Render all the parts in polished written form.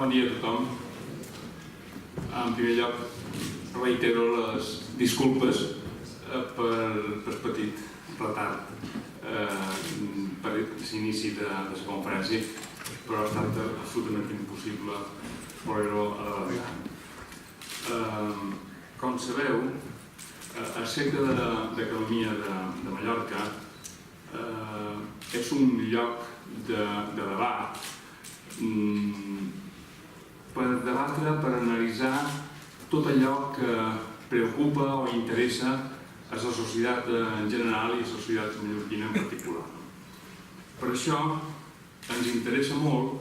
Bon dia a tothom. En primer lloc, reitero les disculpes per el petit retard per l'inici de la conferència, però ha estat absolutament impossible poder-ho alargar. Com sabeu, el Centre d'Economia de Mallorca és un lloc de debat per debatre, per analitzar tot allò que preocupa o interessa a la societat en general i a la societat mallorquina en particular. Per això ens interessa molt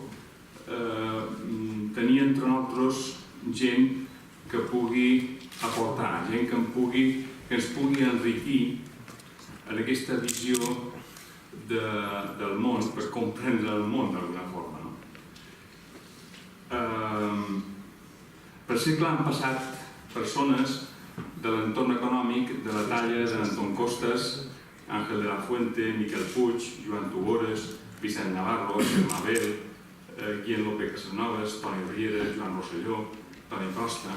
tenir entre nosaltres gent que pugui aportar, gent que ens pugui enriquir en aquesta visió del món, per comprendre el món d'alguna forma. Per segle han passat persones de l'entorn econòmic de la talla d'Anton Costas, Àngel de la Fuente, Miquel Puig, Joan Tugores, Vicent Navarro, Mabel, Guillem López Casanovas, Toni Riera, Joan Rosselló, Toni Costa.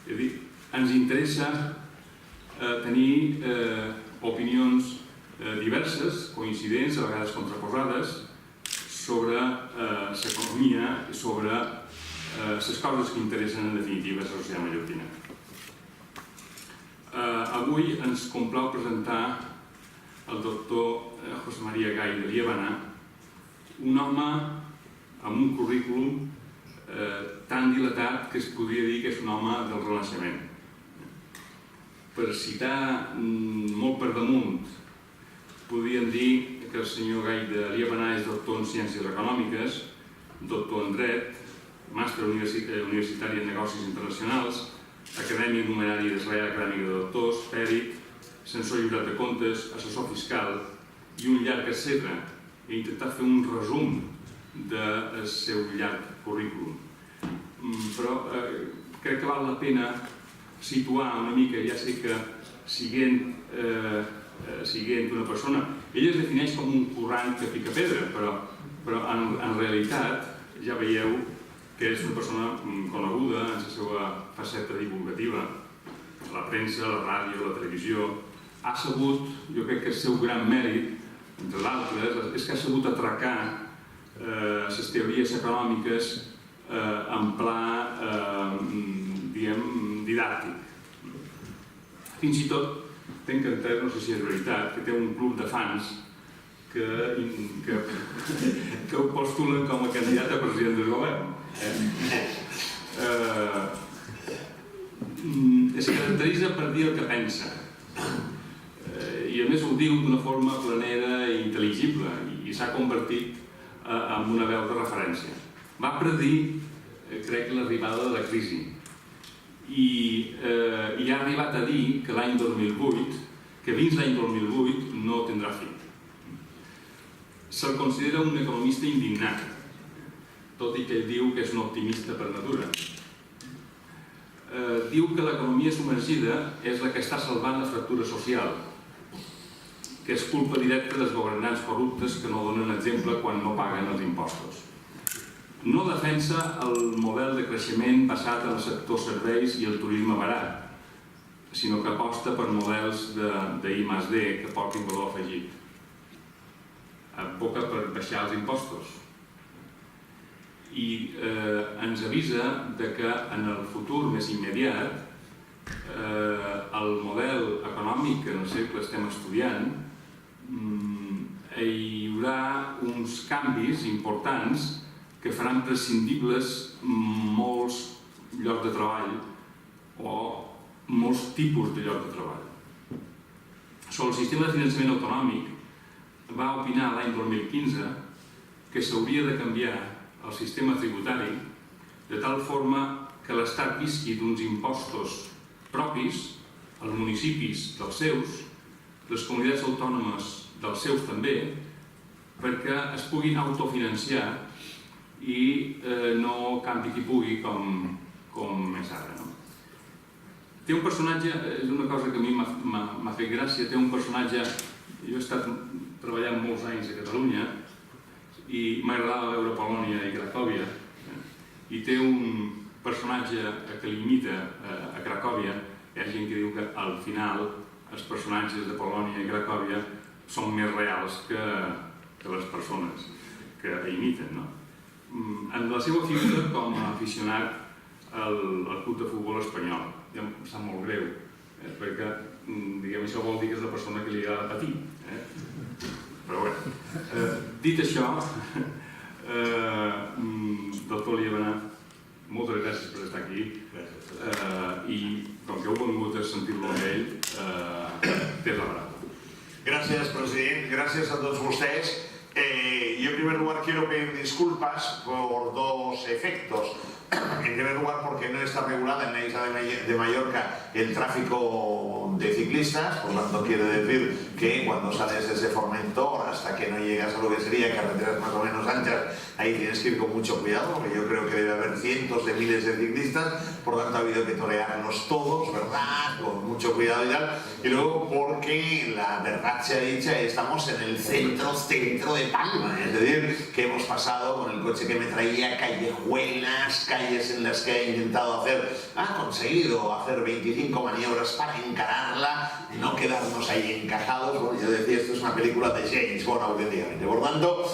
És a dir, ens interessa tenir opinions diverses, coincidents, a vegades contraposades, sobre l'economia i sobre les coses que interessen en definitiva a la societat mallorquina. Avui ens complau presentar el doctor José María Gay de Liébana, un home amb un currículum tan dilatat que es podria dir que és un home del Renaixement. Per citar molt per damunt, podríem dir que el senyor Gay de Liébana és doctor en Ciències Econòmiques, doctor en Dret, màster universitari en Negocis Internacionals, acadèmic numerari de la Reial Acadèmica de Doctors, pèrit, censor lliurat de comptes, assessor fiscal i un llarg etcètera. He intentat fer un resum del seu llarg currículum. Però crec que val la pena situar una mica, ja sé que siguent una persona, ell es defineix com un corrent que pica pedra, però en realitat ja veieu que és una persona coneguda en la seva faceta divulgativa, la premsa, la ràdio, la televisió. Ha sabut, jo crec que el seu gran mèrit, entre d'altres, és que ha sabut atracar les teories econòmiques en pla, diguem, didàctic. Fins i tot tinc entès, no sé si és veritat, que té un club de fans que ho postulen com a candidat a president del govern. Es caracteritza per dir el que pensa i a més ho diu d'una forma planera i intel·ligible i s'ha convertit en una veu de referència. Va predir, crec, l'arribada de la crisi i ha arribat a dir que l'any 2008, que dins l'any 2008 no tindrà fi. Se'l considera un economista indignat, tot i que ell diu que és un optimista per natura. Diu que l'economia submergida és la que està salvant la fractura social, que és culpa directa dels governants corruptes que no donen exemple quan no paguen els impostos. No defensa el model de creixement basat en el sector serveis i el turisme barat, sinó que aposta per models d'I+D que portin valor afegit. Advoca per baixar els impostos i ens avisa que en el futur més immediat el model econòmic que en el segle estem estudiant hi haurà uns canvis importants que faran prescindibles molts llocs de treball o molts tipus de llocs de treball. Sobre el sistema de finançament autonòmic va opinar l'any 2015 que s'hauria de canviar el sistema tributari de tal forma que l'Estat visqui d'uns impostos propis, els municipis dels seus, les comunitats autònomes dels seus també, perquè es puguin autofinanciar i no campi qui pugui com és ara. Té un personatge, és una cosa que a mi m'ha fet gràcia, té un personatge, jo he estat treballant molts anys a Catalunya i m'agradava veure Polònia i Cracòvia i té un personatge que l'imita a Cracòvia. Hi ha gent que diu que al final els personatges de Polònia i Cracòvia són més reals que les persones que imiten. En la seva figura com a aficionat al club de futbol espanyol, em sap molt greu, perquè això vol dir que és la persona que li agrada patir. Però bé, dit això, doctor Liebenach, moltes gràcies per estar aquí i com que heu vengut a sentir-lo amb ell, té la paraula. Gracias, president. Gracias a todos ustedes. Yo en primer lugar quiero pedir disculpas por dos efectos. En primer lugar porque no está regulada en la isla de Mallorca el tráfico de ciclistas, por lo tanto quiere decir que cuando sales desde Formentor hasta que no llegas a lo que sería carreteras más o menos anchas, ahí tienes que ir con mucho cuidado, porque yo creo que debe haber cientos de miles de ciclistas, por lo tanto ha habido que torearlos todos, ¿verdad? Con mucho cuidado y tal. Y luego porque la verdad sea dicha, estamos en el centro de Palma, es decir, que hemos pasado con el coche que me traía callejuelas, calles en las que ha conseguido hacer 25 maniobras para encararla, no quedarnos ahí encajados. Bueno, yo decía, esto es una película de James Bond auténticamente. Por tanto,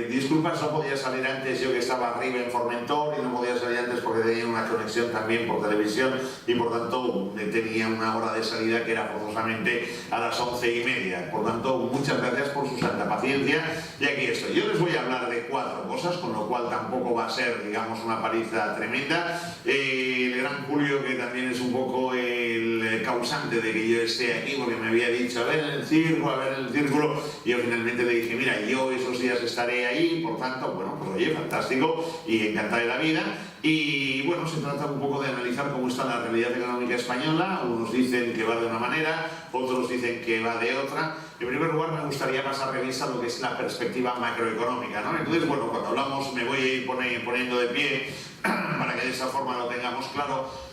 disculpas, no podía salir antes, yo que estaba arriba en Formentor, y no podía salir antes porque tenía una conexión también por televisión y por tanto tenía una hora de salida que era forzosamente a las 11:30. Por tanto, muchas gracias por su santa paciencia y aquí estoy. Yo les voy a hablar de 4 cosas, con lo cual tampoco va a ser, digamos, una paliza tremenda. El gran Julio, que también es un poco el causante de que yo esté aquí, porque me había dicho, a ver en el círculo, y yo finalmente le dije, mira, yo esos días estaré ahí, por tanto, bueno, pues oye, fantástico y encantado de la vida. Y bueno, se trata un poco de analizar cómo está la realidad económica española. Unos dicen que va de una manera, otros dicen que va de otra. En primer lugar, me gustaría pasar revista a lo que es la perspectiva macroeconómica, ¿no? Entonces, bueno, cuando hablamos, me voy a ir poniendo de pie para que de esa forma lo tengamos claro.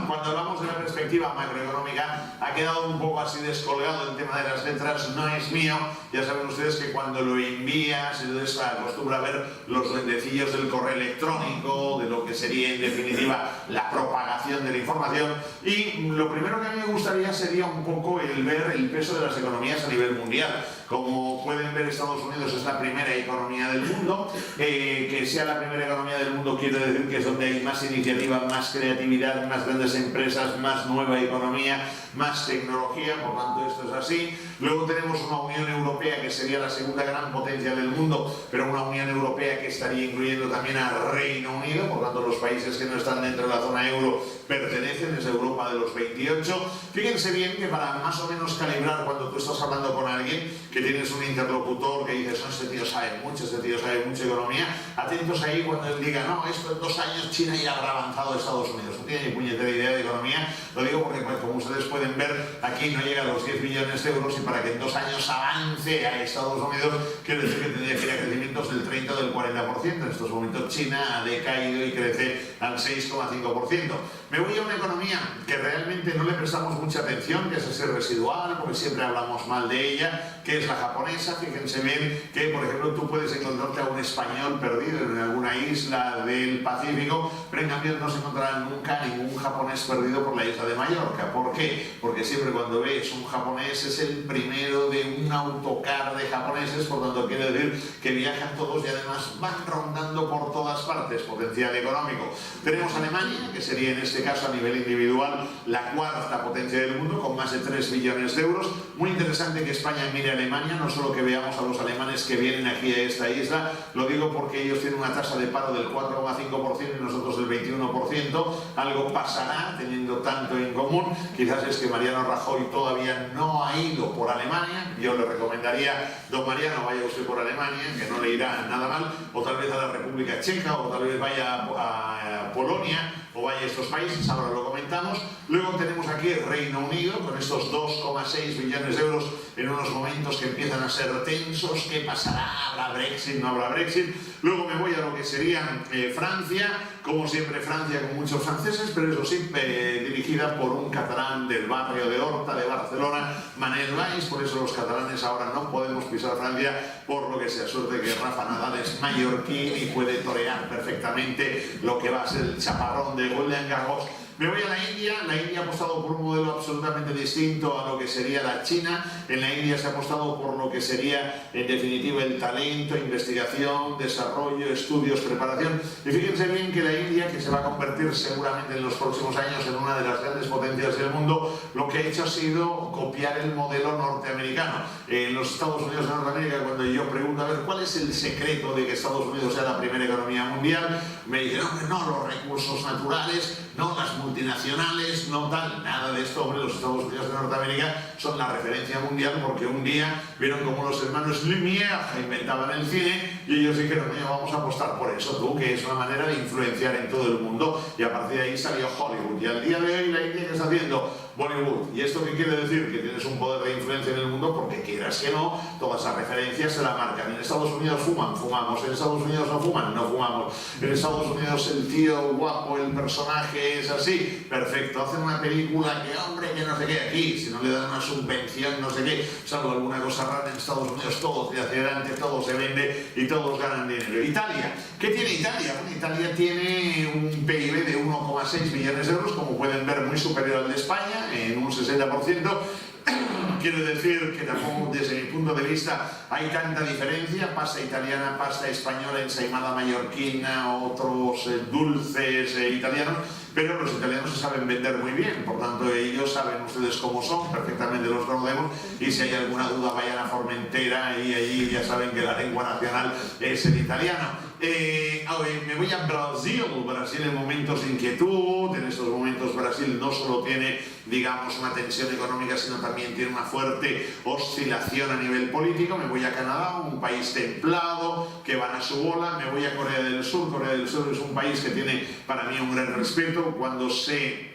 Cuando hablamos de la perspectiva macroeconómica, ha quedado un poco así descolgado el tema de las letras, no es mío. Ya saben ustedes que cuando lo envías, entonces se acostumbra a ver los duendecillos del correo electrónico, de lo que sería en definitiva la propagación de la información. Y lo primero que a mí me gustaría sería un poco el ver el peso de las economías a nivel mundial. Como pueden ver, Estados Unidos es la primera economía del mundo. Que sea la primera economía del mundo quiere decir que es donde hay más iniciativa, más creatividad, más grandes empresas, más nueva economía, más tecnología, por tanto esto es así. Luego tenemos una Unión Europea que sería la segunda gran potencia del mundo, pero una Unión Europea que estaría incluyendo también al Reino Unido, por tanto los países que no están dentro de la zona euro pertenecen, es Europa de los 28. Fíjense bien que para más o menos calibrar cuando tú estás hablando con alguien, que tienes un interlocutor que dices, este tío sabe mucho economía, atentos ahí cuando él diga, no, esto en 2 años China ya habrá avanzado a Estados Unidos. No tiene ni puñetera idea de economía, lo digo porque como ustedes pueden ver, aquí no llega a los 10 billones de euros y para que en 2 años avance a Estados Unidos, quiere decir que tendría que ir a crecimientos del 30 o del 40%. En estos momentos China ha decaído y crece al 6,5%. Me voy a una economía que realmente no le prestamos mucha atención, que es ese residual, porque siempre hablamos mal de ella, que es la japonesa. Fíjense bien que, por ejemplo, tú puedes encontrarte a un español perdido en alguna isla del Pacífico, pero en cambio no se encontrará nunca ningún japonés perdido por la isla de Mallorca. ¿Por qué? Porque siempre cuando ves un japonés es el primero de un autocar de japoneses, por tanto quiere decir que viajan todos y además van rondando por todas partes. Potencial económico. Tenemos Alemania, que sería en este caso a nivel individual la 4ª potencia del mundo, con más de 3 billones de euros. Muy interesante que España mire a Alemania, no solo que veamos a los alemanes que vienen aquí a esta isla, lo digo porque ellos tienen una tasa de paro del 4,5% y nosotros del 21%. Algo pasará teniendo tanto en común. Quizás es que Mariano Rajoy todavía no ha ido por Alemania. Yo le recomendaría, don Mariano, vaya usted por Alemania, que no le irá nada mal, o tal vez a la República Checa, o tal vez vaya a Polonia, o vaya a estos países, ahora lo comentamos. Luego tenemos aquí el Reino Unido, con estos 2,6 billones de euros en unos momentos que empiezan a ser tensos. ¿Qué pasará? ¿Habrá Brexit? ¿No habrá Brexit? Luego me voy a lo que sería Francia, como siempre Francia con muchos franceses, pero eso sí, dirigida por un catalán del barrio de Horta de Barcelona, Manel Valls. Por eso los catalanes ahora no podemos pisar Francia, por lo que sea suerte que Rafa Nadal es mallorquín y puede torear perfectamente lo que va a ser el chaparrón de Roland Garros. Me voy a la India ha apostado por un modelo absolutamente distinto a lo que sería la China. En la India se ha apostado por lo que sería, en definitiva, el talento, investigación, desarrollo, estudios, preparación. Y fíjense bien que la India, que se va a convertir seguramente en los próximos años en una de las grandes potencias del mundo, lo que ha hecho ha sido copiar el modelo norteamericano. En los Estados Unidos de Norteamérica, cuando yo pregunto, a ver, ¿cuál es el secreto de que Estados Unidos sea la primera economía mundial? Me dicen, no, los recursos naturales, no las multinacionales, no tal, nada de esto. Hombre, los Estados Unidos de Norteamérica son la referencia mundial porque un día vieron como los hermanos Lumière inventaban el cine y ellos dijeron, vamos a apostar por eso, tú, que es una manera de influenciar en todo el mundo, y a partir de ahí salió Hollywood. Y al día de hoy la India que está haciendo Bollywood. ¿Y esto qué quiere decir? Que tienes un poder de influencia en el mundo porque quieras que no, todas esas referencias se la marcan. En Estados Unidos fuman, fumamos. En Estados Unidos no fuman, no fumamos. En Estados Unidos el tío guapo, el personaje es así, perfecto. Hacen una película que, hombre, que no sé qué. Aquí, si no le dan una subvención, no sé qué, salvo alguna cosa rara, en Estados Unidos todo tira hacia adelante, todo se vende y todos ganan dinero. Italia, ¿qué tiene Italia? Bueno, Italia tiene un PIB de 1,6 billones de euros, como pueden ver, muy superior al de España, en un 60%. Quiere decir que tampoco, desde mi punto de vista, hay tanta diferencia. Pasta italiana, pasta española, ensaimada mallorquina, otros dulces italianos, pero los italianos se saben vender muy bien, por tanto ellos saben ustedes cómo son, perfectamente los conocemos, y si hay alguna duda vayan a Formentera y allí ya saben que la lengua nacional es el italiano. Me voy a Brasil. Brasil en momentos de inquietud. En estos momentos Brasil no solo tiene, digamos, una tensión económica, sino también tiene una fuerte oscilación a nivel político. Me voy a Canadá, un país templado, que van a su bola. Me voy a Corea del Sur. Corea del Sur es un país que tiene para mí un gran respeto. Cuando se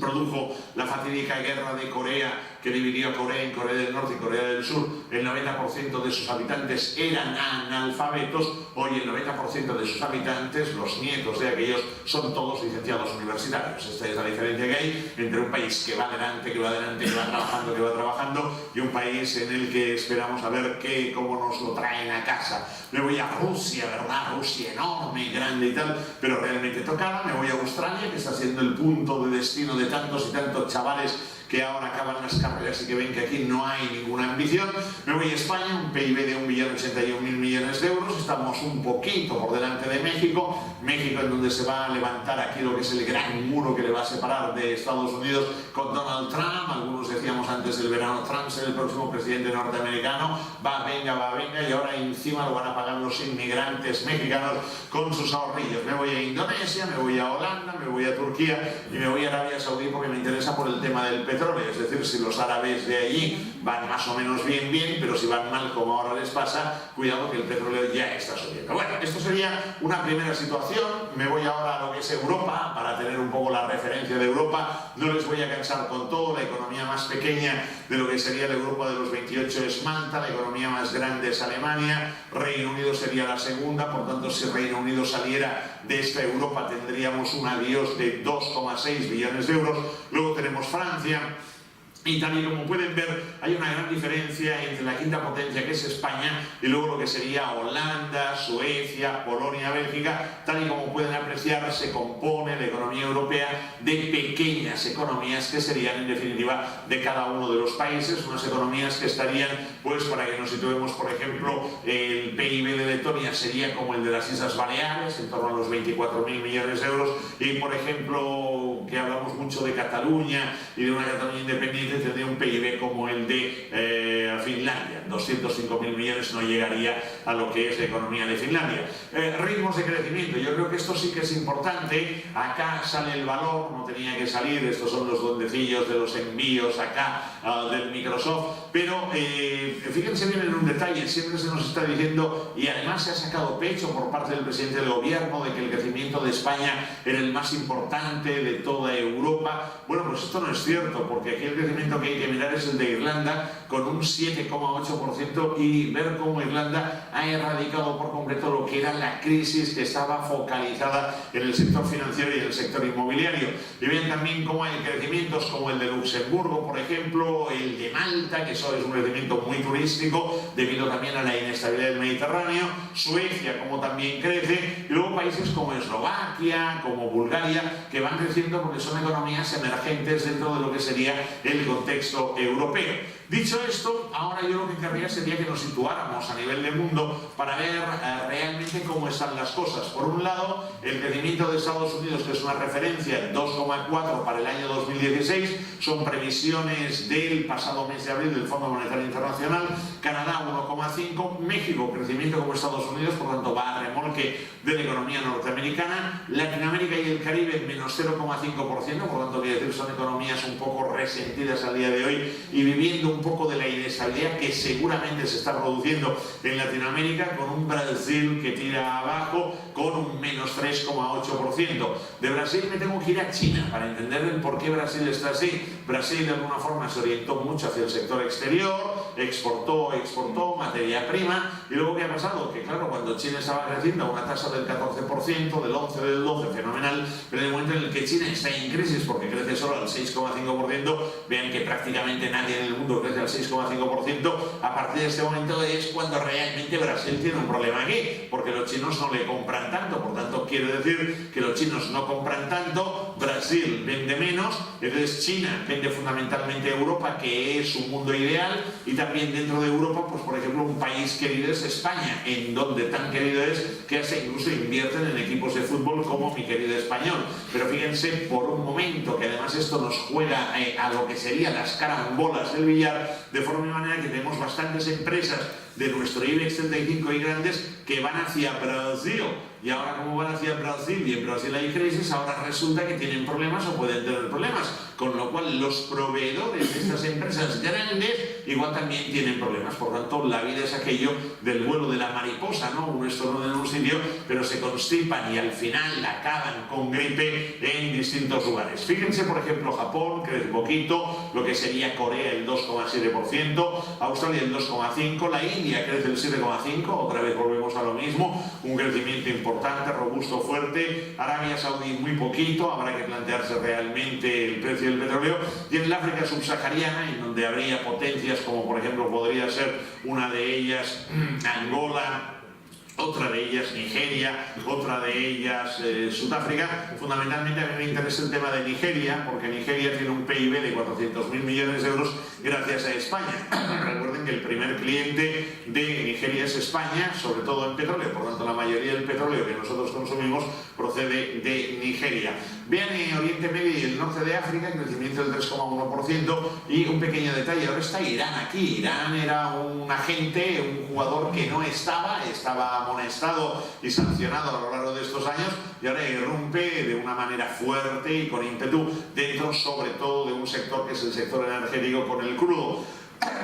produjo la fatídica guerra de Corea, que dividió a Corea en Corea del Norte y Corea del Sur, el 90% de sus habitantes eran analfabetos. Hoy el 90% de sus habitantes, los nietos de aquellos, son todos licenciados universitarios. Esta es la diferencia que hay entre un país que va adelante, que va adelante, que va trabajando, y un país en el que esperamos a ver cómo nos lo traen a casa. Me voy a Rusia, ¿verdad? Rusia enorme, grande y tal, pero realmente tocada. Me voy a Australia, que está siendo el punto de destino de tantos y tantos chavales que ahora acaban las carreras y que ven que aquí no hay ninguna ambición. Me voy a España, un PIB de 1.081.000 millones de euros. Estamos un poquito por delante de México. México, en donde se va a levantar aquí lo que es el gran muro que le va a separar de Estados Unidos con Donald Trump. Algunos decíamos antes del verano, Trump será el próximo presidente norteamericano. Va, venga, y ahora encima lo van a pagar los inmigrantes mexicanos con sus ahorrillos. Me voy a Indonesia, me voy a Holanda, me voy a Turquía y me voy a Arabia Saudí porque me interesa por el tema del petróleo. Es decir, si los árabes de allí van más o menos bien, pero si van mal, como ahora les pasa, cuidado que el petróleo ya está subiendo. Bueno, esto sería una primera situación. Me voy ahora a lo que es Europa, para tener un poco la referencia de Europa. No les voy a cansar con todo. La economía más pequeña de lo que sería la Europa de los 28 es Malta, la economía más grande es Alemania, Reino Unido sería la segunda. Por tanto, si Reino Unido saliera de esta Europa, tendríamos un adiós de 2,6 billones de euros. Luego tenemos Francia. Y también, como pueden ver, hay una gran diferencia entre la quinta potencia, que es España, y luego lo que sería Holanda, Suecia, Polonia, Bélgica. Tal y como pueden apreciar, se compone la economía europea de pequeñas economías que serían, en definitiva, de cada uno de los países. Unas economías que estarían, pues para que nos situemos, por ejemplo, el PIB de Letonia sería como el de las Islas Baleares, en torno a los 24.000 millones de euros, y por ejemplo que hablamos mucho de Cataluña y de una Cataluña independiente, tendría un PIB como el de Finlandia. 205.000 millones no llegaría a lo que es la economía de Finlandia. Ritmos de crecimiento, yo creo que esto sí que es importante. Acá sale el valor, no tenía que salir, estos son los duendecillos de los envíos acá del Microsoft, pero fíjense bien en un detalle, siempre se nos está diciendo, y además se ha sacado pecho por parte del presidente del gobierno, de que el crecimiento de España era el más importante de toda Europa. Bueno, pues esto no es cierto, porque aquí el crecimiento que hay que mirar es el de Irlanda, con un 7,8%, y ver cómo Irlanda ha erradicado por completo lo que era la crisis que estaba focalizada en el sector financiero y en el sector inmobiliario. Y ven también cómo hay crecimientos como el de Luxemburgo, por ejemplo, el de Malta, que eso es un crecimiento muy turístico debido también a la inestabilidad del Mediterráneo, Suecia como también crece, y luego países como Eslovaquia, como Bulgaria, que van creciendo porque son economías emergentes dentro de lo que sería el contexto europeo. Dicho esto, ahora yo lo que querría sería que nos situáramos a nivel de mundo para ver realmente cómo están las cosas. Por un lado, el crecimiento de Estados Unidos, que es una referencia, 2,4 para el año 2016, son previsiones del pasado mes de abril del Fondo Monetario Internacional. Canadá 1,5, México crecimiento como Estados Unidos, por tanto va a remolque de la economía norteamericana. Latinoamérica y el Caribe menos 0,5%, por tanto quiere decir son economías un poco resentidas al día de hoy y viviendo un poco de la inestabilidad que seguramente se está produciendo en Latinoamérica, con un Brasil que tira abajo con un menos 3,8%. De Brasil me tengo que ir a China para entender el por qué Brasil está así. Brasil de alguna forma se orientó mucho hacia el sector exterior, exportó materia prima, y luego ¿qué ha pasado? Que claro, cuando China estaba creciendo a una tasa del 14%, del 11%, del 12%, fenomenal, pero en el momento en el que China está en crisis porque crece solo al 6,5%, vean que prácticamente nadie en el mundo crece al 6,5%, a partir de este momento es cuando realmente Brasil tiene un problema aquí, porque los chinos no le compran tanto, por tanto quiere decir que los chinos no compran tanto, Brasil vende menos, entonces China vende fundamentalmente a Europa, que es su mundo ideal, y también dentro de Europa, pues por ejemplo, un país querido es España, en donde tan querido es que hasta incluso invierten en equipos de fútbol como mi querido español. Pero fíjense por un momento que además esto nos juega a lo que serían las carambolas del billar, de forma manera que tenemos bastantes empresas de nuestro IBEX 35 y grandes que van hacia Brasil. Y ahora, como van hacia Brasil y en Brasil hay crisis, ahora resulta que tienen problemas o pueden tener problemas, con lo cual los proveedores de estas empresas grandes igual también tienen problemas. Por tanto, la vida es aquello del vuelo de la mariposa, ¿no? Uno estornuda en un sitio, pero se constipan y al final acaban con gripe en distintos lugares. Fíjense, por ejemplo, Japón crece poquito, lo que sería Corea el 2,7%, Australia el 2,5%, la India crece el 7,5%, otra vez volvemos a lo mismo, un crecimiento importante, robusto, fuerte. Arabia Saudí muy poquito, habrá que plantearse realmente el precio del petróleo. Y en el África subsahariana, en donde habría potencias como por ejemplo podría ser una de ellas Angola, otra de ellas Nigeria, otra de ellas Sudáfrica. Fundamentalmente a mí me interesa el tema de Nigeria, porque Nigeria tiene un PIB de 400.000 millones de euros gracias a España. Recuerden que el primer cliente de Nigeria es España, sobre todo en petróleo, por tanto la mayoría del petróleo que nosotros consumimos procede de Nigeria. Vean Oriente Medio y el norte de África, crecimiento del 3,1%, y un pequeño detalle, ahora está Irán aquí. Irán era un agente, un jugador que no estaba amonestado y sancionado a lo largo de estos años, y ahora irrumpe de una manera fuerte y con ímpetu dentro sobre todo de un sector que es el sector energético con el crudo.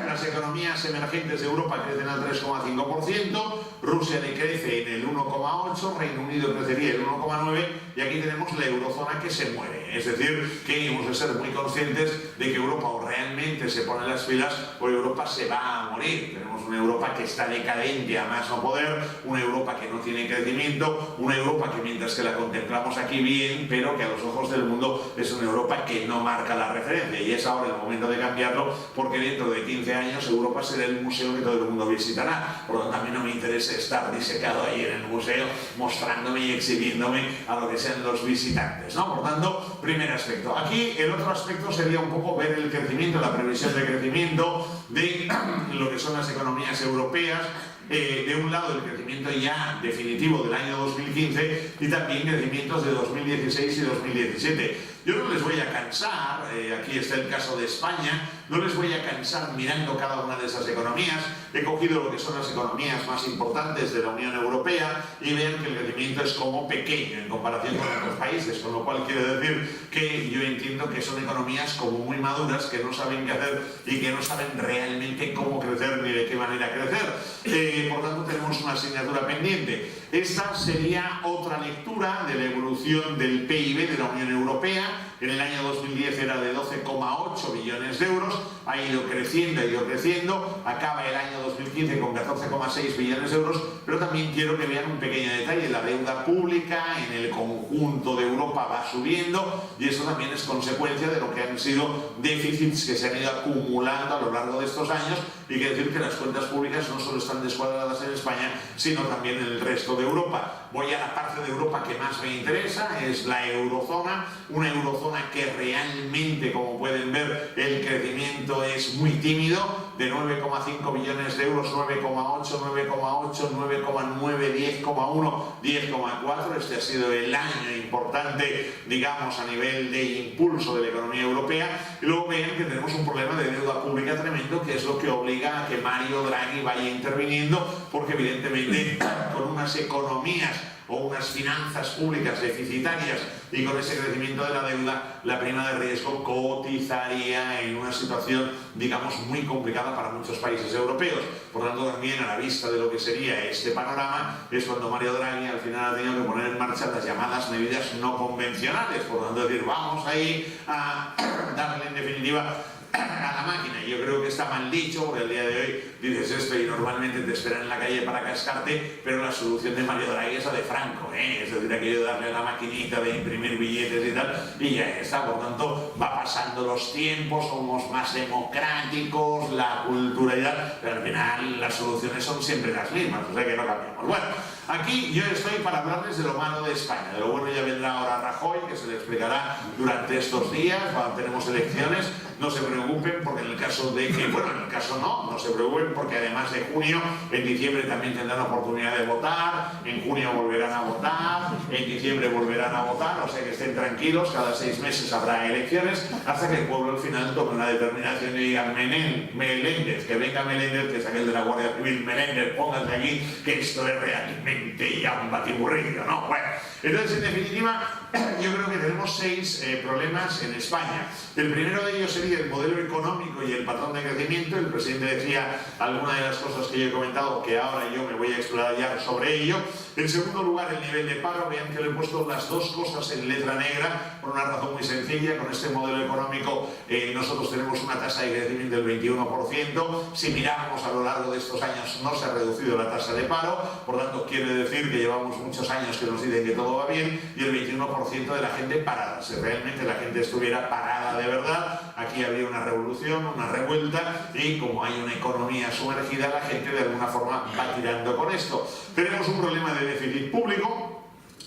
Las economías emergentes de Europa crecen al 3,5%, Rusia decrece en el 1,8%, Reino Unido crecería el 1,9%, y aquí tenemos la eurozona que se muere. Es decir, que hemos de ser muy conscientes de que Europa o realmente se pone las pilas o Europa se va a morir. Tenemos una Europa que está decadente a más no poder, una Europa que no tiene crecimiento, una Europa que mientras que la contemplamos aquí bien, pero que a los ojos del mundo es una Europa que no marca la referencia, y es ahora el momento de cambiarlo, porque dentro de 15 años Europa será el museo que todo el mundo visitará. Por lo tanto, a mí no me interesa estar disecado ahí en el museo mostrándome y exhibiéndome a lo que sean los visitantes, ¿no? Por tanto, primer aspecto. Aquí el otro aspecto sería un poco ver el crecimiento, la previsión de crecimiento de lo que son las economías europeas. De un lado el crecimiento ya definitivo del año 2015 y también crecimientos de 2016 y 2017. Yo no les voy a cansar, aquí está el caso de España, no les voy a cansar mirando cada una de esas economías. He cogido lo que son las economías más importantes de la Unión Europea y vean que el crecimiento es como pequeño en comparación con otros países, con lo cual quiere decir que yo entiendo que son economías como muy maduras, que no saben qué hacer y que no saben realmente cómo crecer ni de qué manera crecer. Por tanto, tenemos una asignatura pendiente. Esta sería otra lectura de la evolución del PIB de la Unión Europea. En el año 2010 era de 12,8 billones de euros, ha ido creciendo, acaba el año 2015 con 14,6 billones de euros, pero también quiero que vean un pequeño detalle: la deuda pública en el conjunto de Europa va subiendo y eso también es consecuencia de lo que han sido déficits que se han ido acumulando a lo largo de estos años, y quiere decir que las cuentas públicas no solo están descuadradas en España, sino también en el resto de Europa. Voy a la parte de Europa que más me interesa, es la eurozona, una eurozona que realmente, como pueden ver, el crecimiento es muy tímido, de 9,5 billones de euros, 9,8, 9,9, 10,1, 10,4. Este ha sido el año importante, digamos, a nivel de impulso de la economía europea. Y luego ven que tenemos un problema de deuda pública tremendo, que es lo que obliga a que Mario Draghi vaya interviniendo, porque evidentemente con unas economías o unas finanzas públicas deficitarias y con ese crecimiento de la deuda, la prima de riesgo cotizaría en una situación, digamos, muy complicada para muchos países europeos. Por lo tanto, también a la vista de lo que sería este panorama, es cuando Mario Draghi al final ha tenido que poner en marcha las llamadas medidas no convencionales. Por lo tanto, decir, vamos ahí a darle en definitiva a la máquina. Yo creo que está mal dicho, porque el día de hoy dices esto y normalmente te esperan en la calle para cascarte, pero la solución de Mario Draghi es la de Franco, es decir, aquello de darle a la maquinita de imprimir billetes y tal, y ya está. Por tanto, va pasando los tiempos, somos más democráticos, la cultura y tal, pero al final las soluciones son siempre las mismas, o sea que no cambiamos. Bueno, aquí yo estoy para hablarles de lo malo de España. De lo bueno ya vendrá ahora Rajoy, que se le explicará durante estos días, cuando tenemos elecciones. No se preocupen, porque en el caso de que, bueno, en el caso no se preocupen, porque además de junio, en diciembre también tendrán oportunidad de votar, en junio volverán a votar, en diciembre volverán a votar, o sea que estén tranquilos, cada 6 meses habrá elecciones, hasta que el pueblo al final tome una determinación y diga: Meléndez, que venga Meléndez, que es aquel de la Guardia Civil, Meléndez, póngase aquí, que esto es realmente ya un batiburrillo, ¿no? Bueno, entonces, en definitiva, yo creo que tenemos 6 problemas en España. El primero de ellos sería el modelo económico y el patrón de crecimiento. El presidente decía algunas de las cosas que yo he comentado, que ahora yo me voy a explayar sobre ello. En segundo lugar, el nivel de paro. Vean que le he puesto las dos cosas en letra negra por una razón muy sencilla. Con este modelo económico nosotros tenemos una tasa de crecimiento del 21%. Si miramos a lo largo de estos años, no se ha reducido la tasa de paro. Por tanto, quiere decir que llevamos muchos años que nos dicen que todo va bien, y el 21% de la gente parada. Si realmente la gente estuviera parada de verdad, aquí habría una revolución, una revuelta, y como hay una economía sumergida, la gente de alguna forma va tirando con esto. Tenemos un problema de déficit público.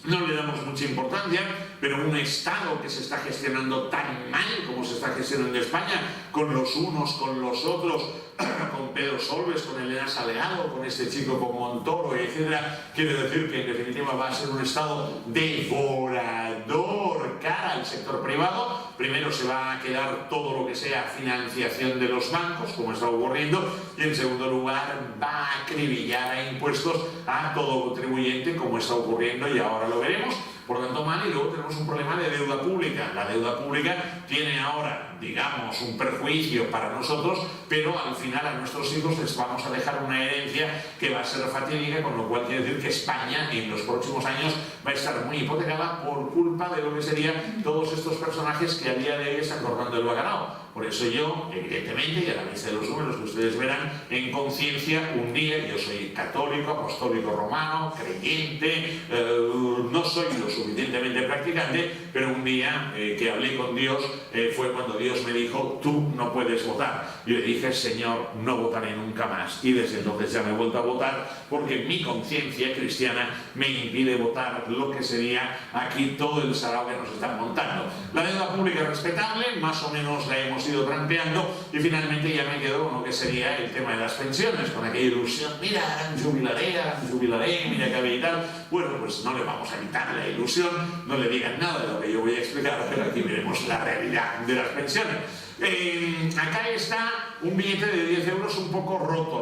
No le damos mucha importancia, pero un Estado que se está gestionando tan mal como se está gestionando en España, con los unos, con los otros, con Pedro Solbes, con Elena Salgado, con este chico, con Montoro, etcétera, quiere decir que en definitiva va a ser un Estado devorador cara al sector privado. Primero se va a quedar todo lo que sea financiación de los bancos, como está ocurriendo, y en segundo lugar va a acribillar a impuestos a todo contribuyente, como está ocurriendo, y ahora lo veremos. Por lo tanto, mal. Y luego tenemos un problema de deuda pública. La deuda pública tiene ahora, digamos, un perjuicio para nosotros, pero al final a nuestros hijos les vamos a dejar una herencia que va a ser fatídica, con lo cual quiere decir que España en los próximos años va a estar muy hipotecada por culpa de lo que serían todos estos personajes que a día de hoy están cortando el bacalao. Por eso yo, evidentemente, y a la vista de los números que ustedes verán, en conciencia, un día, yo soy católico, apostólico romano, creyente, no soy lo suficientemente practicante, pero un día que hablé con Dios fue cuando Dios Dios me dijo, tú no puedes votar. Yo le dije, Señor, no votaré nunca más. Y desde entonces ya no he vuelto a votar porque mi conciencia cristiana me impide votar lo que sería aquí todo el sarao que nos están montando. La deuda pública es respetable, más o menos la hemos ido planteando, y finalmente ya me quedo con lo que sería el tema de las pensiones, con aquella ilusión, mira, jubilaré, mira que había y tal. Bueno, pues no le vamos a quitar la ilusión, no le digan nada de lo que yo voy a explicar, pero aquí veremos la realidad de las pensiones. Acá está un billete de 10 euros un poco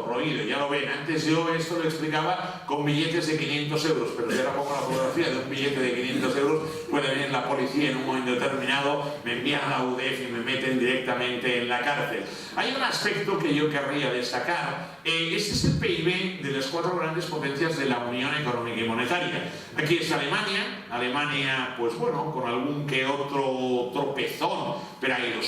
roído, ya lo ven. Antes yo esto lo explicaba con billetes de 500 euros, pero si ahora pongo la fotografía de un billete de 500 euros, puede venir la policía en un momento determinado, me envían a la UDEF y me meten directamente en la cárcel. Hay un aspecto que yo querría destacar. Este es el PIB de las 4 grandes potencias de la Unión Económica y Monetaria. Aquí está Alemania, pues bueno, con algún que otro tropezón, pero ha ido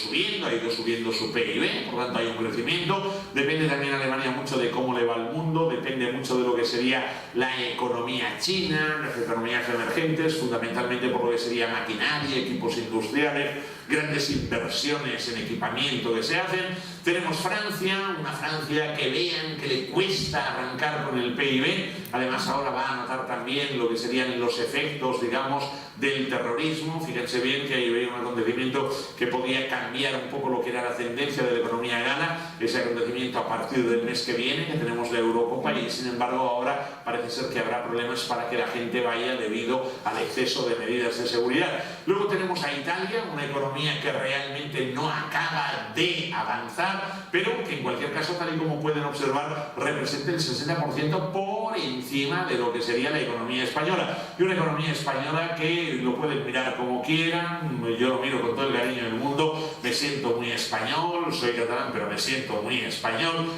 subiendo su PIB, por lo tanto hay un crecimiento. Depende también Alemania mucho de cómo le va al mundo, depende mucho de lo que sería la economía china, las economías emergentes, fundamentalmente por lo que sería maquinaria, equipos industriales, grandes inversiones en equipamiento que se hacen. Tenemos Francia, una Francia que vean que le cuesta arrancar con el PIB, además ahora va a notar también lo que serían los efectos, digamos, del terrorismo. Fíjense bien que ahí veía un acontecimiento que podía cambiar un poco lo que era la tendencia de la economía gana, ese acontecimiento a partir del mes que viene, que tenemos la Eurocopa, y sin embargo ahora parece ser que habrá problemas para que la gente vaya debido al exceso de medidas de seguridad. Luego tenemos a Italia, una economía que realmente no acaba de avanzar, pero que en cualquier caso, tal y como pueden observar, representa el 60% por encima de lo que sería la economía española. Y una economía española que lo pueden mirar como quieran, yo lo miro con todo el cariño del mundo, me siento muy español, soy catalán pero me siento muy español,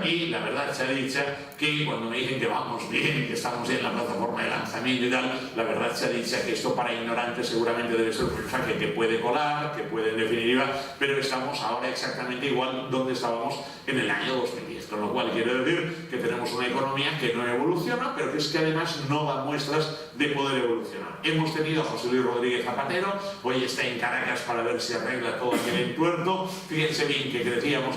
y la verdad sea dicha que cuando me dicen que vamos bien, que estamos en la plataforma de lanzamiento y tal, la verdad sea dicha que esto para ignorantes seguramente debe ser un mensaje que puede colar, que puede en definitiva, pero estamos ahora exactamente igual donde estábamos en el año 2010, con lo cual quiere decir que tenemos una economía que no evoluciona, pero que es que además no da muestras de poder evolucionar. Hemos tenido a José Luis Rodríguez Zapatero, hoy está en Caracas para ver si arregla todo aquel entuerto. Fíjense bien que crecíamos,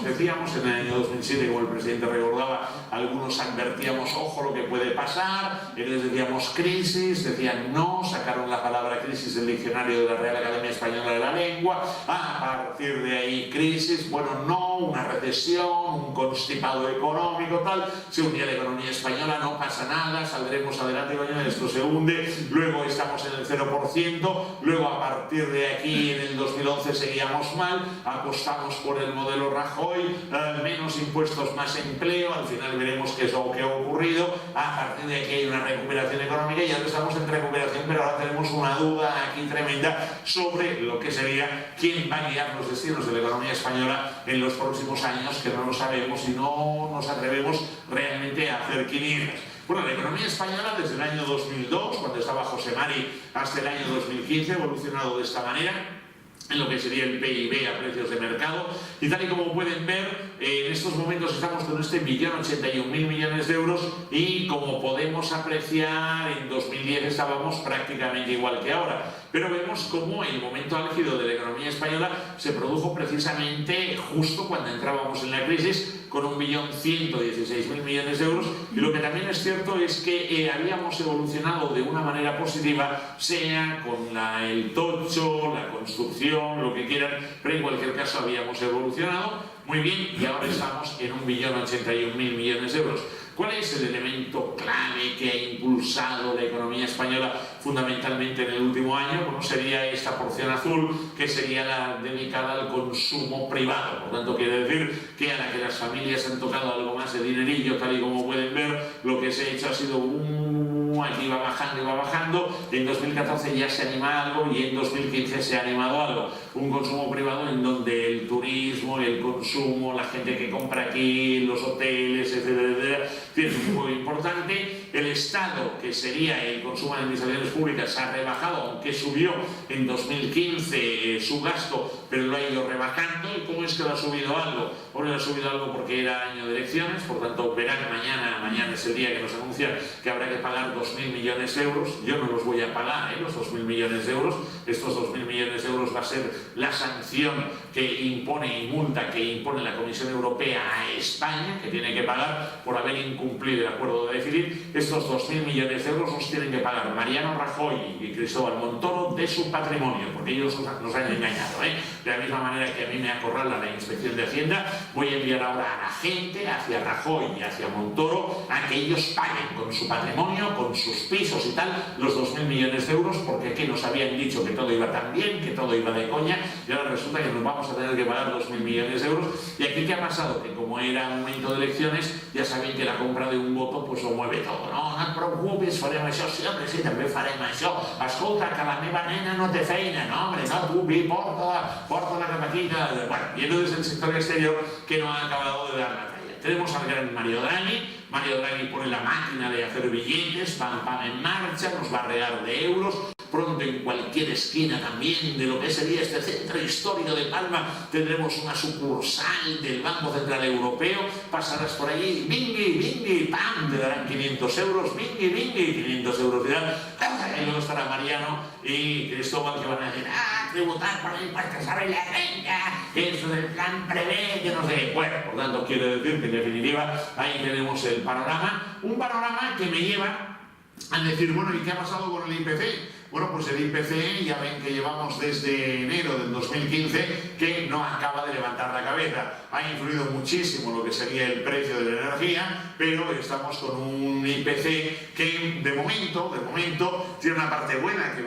en el año 2007, como el presidente recordaba, algunos advertíamos, ojo lo que puede pasar, y les decíamos crisis, decían no, sacaron la palabra crisis del diccionario de la Real Academia Española de la Lengua, a partir de ahí crisis, bueno, no, una recesión, un constipado económico, tal, se hundía la economía española, no pasa nada, saldremos adelante, coño, esto se hunde, luego estamos en el 0%, luego a partir de aquí en el 2011 seguíamos mal, apostamos por el modelo Rajoy, menos impuestos, más empleo, al final veremos qué es lo que ha ocurrido, a partir de aquí hay una recuperación económica y ahora estamos en recuperación, pero ahora tenemos una duda aquí tremenda sobre lo que sería quién va a guiar los destinos de la economía española en los próximos años, que no lo sabemos y no nos atrevemos realmente a hacer quinielas. Bueno, la economía española desde el año 2002, cuando estaba José Mari, hasta el año 2015 ha evolucionado de esta manera en lo que sería el PIB a precios de mercado, y tal y como pueden ver, en estos momentos estamos con este 1.081.000 millones de euros, y como podemos apreciar, en 2010 estábamos prácticamente igual que ahora, pero vemos cómo el momento álgido de la economía española se produjo precisamente justo cuando entrábamos en la crisis, con 1.116.000 millones de euros, y lo que también es cierto es que habíamos evolucionado de una manera positiva, sea con el tocho, la construcción, lo que quieran, pero en cualquier caso habíamos evolucionado muy bien y ahora estamos en 1.081.000 millones de euros. ¿Cuál es el elemento clave que ha impulsado la economía española fundamentalmente en el último año? Bueno, sería esta porción azul, que sería la dedicada al consumo privado. Por tanto, quiere decir que a la que las familias han tocado algo más de dinerillo, tal y como pueden ver, lo que se ha hecho ha sido aquí va bajando, en 2014 ya se anima algo y en 2015 se ha animado algo. Un consumo privado en donde el turismo, el consumo, la gente que compra aquí, los hoteles, etcétera, tiene un juego importante. El Estado, que sería el consumo de administraciones públicas, ha rebajado, aunque subió en 2015 su gasto pero lo ha ido rebajando. ¿Y cómo es que lo ha subido algo? Bueno, lo ha subido algo porque era año de elecciones, por tanto verán mañana es el día que nos anuncian que habrá que pagar 2.000 millones de euros. Yo no los voy a pagar, los 2.000 millones de euros. Estos 2.000 millones de euros va a ser la sanción que impone y multa que impone la Comisión Europea a España, que tiene que pagar por haber incumplido el acuerdo de déficit. Estos 2.000 millones de euros nos tienen que pagar Mariano Rajoy y Cristóbal Montoro de su patrimonio, porque ellos nos han engañado. De la misma manera que a mí me acorrala la Inspección de Hacienda, voy a enviar ahora a la gente, hacia Rajoy y hacia Montoro, a que ellos paguen con su patrimonio, con sus pisos y tal, los 2.000 millones de euros, porque aquí nos habían dicho que todo iba tan bien, que todo iba de coña, y ahora resulta que nos vamos a tener que pagar 2.000 millones de euros. Y aquí, ¿qué ha pasado? Que como era un momento de elecciones, ya saben que la compra de un voto pues lo mueve todo. No et preocupis, farem això. Sí, hombre, sí, també farem això. Escolta, que la meva nena no té feina. No, hombre, no, tu, vi, porta-la cap aquí. Bueno, y entonces el sector exterior que no ha acabado de dar la talla. Tenemos al gran Mario Draghi. Mario Draghi pone la máquina de hacer billetes, pam, pam, en marcha, nos va a regar de euros. Pronto en cualquier esquina también de lo que sería este centro histórico de Palma tendremos una sucursal del Banco Central Europeo. Pasarás por allí, bingui, pam, te darán 500 euros, bingui, 500 euros te dan. Y luego estará Mariano y Cristóbal que van a decir, tributar por el impuesto sobre la renta, que eso del plan prevé, que no sé qué. Bueno, por tanto, quiero decir que en definitiva ahí tenemos el panorama, un panorama que me lleva a decir, bueno, ¿y qué ha pasado con el IPC? Bueno, pues el IPC ya ven que llevamos desde enero del 2015 que no acaba de levantar la cabeza. Ha influido muchísimo lo que sería el precio de la energía, pero estamos con un IPC que de momento tiene una parte buena, que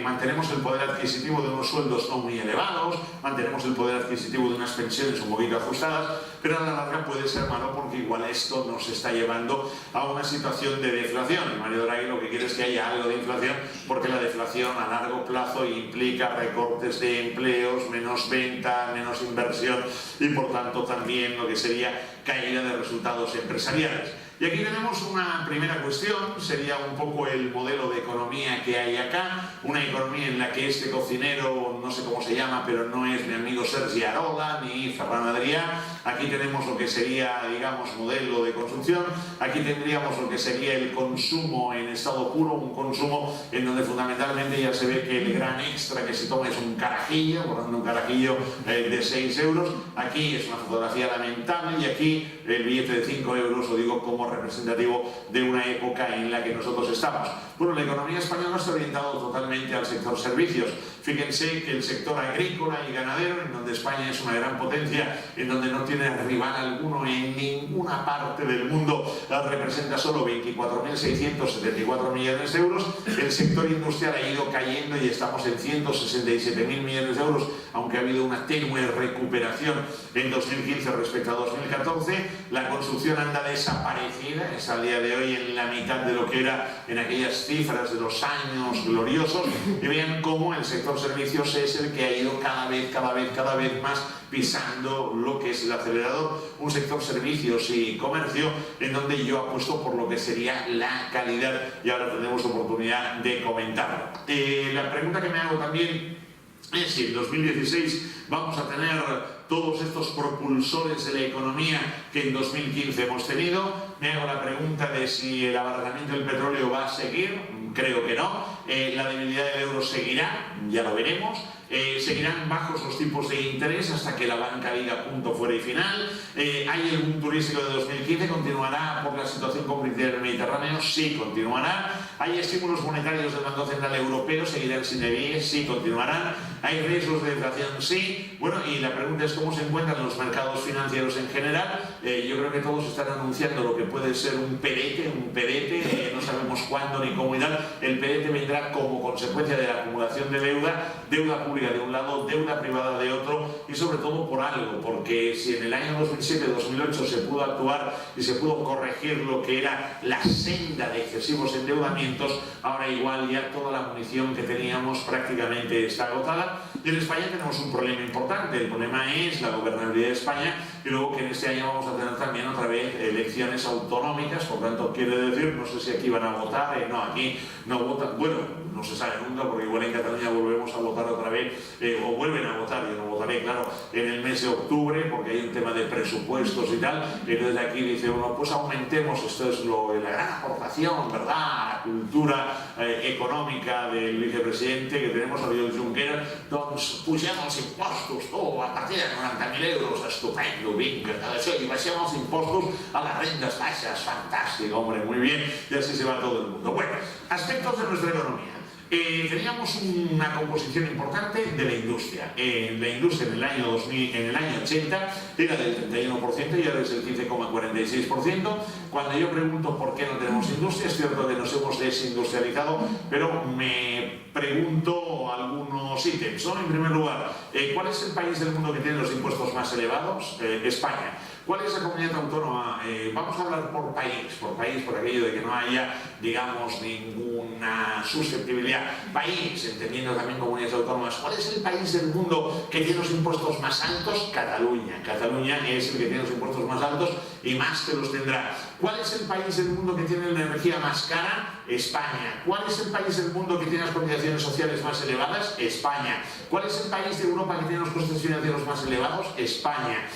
mantenemos el poder adquisitivo de unos sueldos no muy elevados, mantenemos el poder adquisitivo de unas pensiones un poquito ajustadas, pero a la larga puede ser malo porque igual esto nos está llevando a una situación de deflación. Y Mario Draghi lo que quiere es que haya algo de inflación, porque la deflación a largo plazo implica recortes de empleos, menos venta, menos inversión y por tanto también lo que sería caída de resultados empresariales. Y aquí tenemos una primera cuestión, sería un poco el modelo de economía que hay acá, una economía en la que este cocinero, no sé cómo se llama, pero no es mi amigo Sergi Arola ni Ferran Adrià. Aquí tenemos lo que sería, digamos, modelo de construcción, aquí tendríamos lo que sería el consumo en estado puro, un consumo en donde fundamentalmente ya se ve que el gran extra que se toma es un carajillo, por ejemplo un carajillo de 6 euros, aquí es una fotografía lamentable y aquí el billete de 5 euros, lo digo como representativo de una época en la que nosotros estamos. Bueno, la economía española está orientada totalmente al sector servicios. Fíjense que el sector agrícola y ganadero, en donde España es una gran potencia, en donde no tiene rival alguno en ninguna parte del mundo, representa solo 24.674 millones de euros. El sector industrial ha ido cayendo y estamos en 167.000 millones de euros, aunque ha habido una tenue recuperación en 2015 respecto a 2014. La construcción anda desaparecida, está al día de hoy en la mitad de lo que era en aquellas cifras de los años gloriosos, y vean cómo el sector servicios es el que ha ido cada vez más pisando lo que es el acelerador, un sector servicios y comercio en donde yo apuesto por lo que sería la calidad y ahora tenemos oportunidad de comentarlo. La pregunta que me hago también es si en 2016 vamos a tener todos estos propulsores de la economía que en 2015 hemos tenido. Me hago la pregunta de si el abaratamiento del petróleo va a seguir, creo que no. La debilidad del euro seguirá, ya lo veremos. Seguirán bajos los tipos de interés hasta que la banca diga punto, fuera y final. ¿Hay el boom turístico de 2015? ¿Continuará por la situación conflictiva del Mediterráneo? Sí, continuará. ¿Hay estímulos monetarios del Banco Central Europeo? ¿Seguirán sin EBI? Sí, continuarán. ¿Hay riesgos de inflación? Sí. Bueno, y la pregunta es cómo se encuentran los mercados financieros en general. Yo creo que todos están anunciando lo que puede ser un perete, no sabemos cuándo ni cómo y tal. El perete vendrá como consecuencia de la acumulación de deuda pública de un lado, deuda privada de otro, y sobre todo por algo, porque si en el año 2007-2008 se pudo actuar y se pudo corregir lo que era la senda de excesivos endeudamientos, ahora igual ya toda la munición que teníamos prácticamente está agotada. Y en España tenemos un problema importante, el problema es la gobernabilidad de España, y luego que en este año vamos a tener también otra vez elecciones autonómicas, por tanto quiere decir, no sé si aquí van a votar, no, aquí no votan, bueno, no se sabe nunca, porque igual en Cataluña volvemos a votar otra vez votaré, o vuelven a votar, yo no votaré, claro, en el mes de octubre, porque hay un tema de presupuestos y tal, entonces aquí dice uno, pues aumentemos, esto es la gran aportación, ¿verdad?, a la cultura econòmica del vicepresidente que tenemos, Oriol Junqueras, doncs pugem els impostos, a partir de 90.000 euros, estupendo, vinga, això, y baixem els impostos a las rentas baixas, fantástico, hombre, muy bien, y así se va todo el mundo. Bueno, aspectos de nuestra economía. Teníamos una composición importante de la industria. La industria en el año 80 era del 31% y ahora es el 15,46%. Cuando yo pregunto por qué no tenemos industria, es cierto que nos hemos desindustrializado, pero me pregunto algunos ítems, ¿no? En primer lugar, ¿cuál es el país del mundo que tiene los impuestos más elevados? España. ¿Cuál es la comunidad autónoma? Vamos a hablar por país, por aquello de que no haya, digamos, ninguna susceptibilidad. País, entendiendo también comunidades autónomas. ¿Cuál es el país del mundo que tiene los impuestos más altos? Cataluña. Cataluña es el que tiene los impuestos más altos y más que los tendrá. ¿Cuál es el país del mundo que tiene la energía más cara? España. ¿Cuál es el país del mundo que tiene las cotizaciones sociales más elevadas? España. ¿Cuál es el país de Europa que tiene los costes financieros más elevados? España.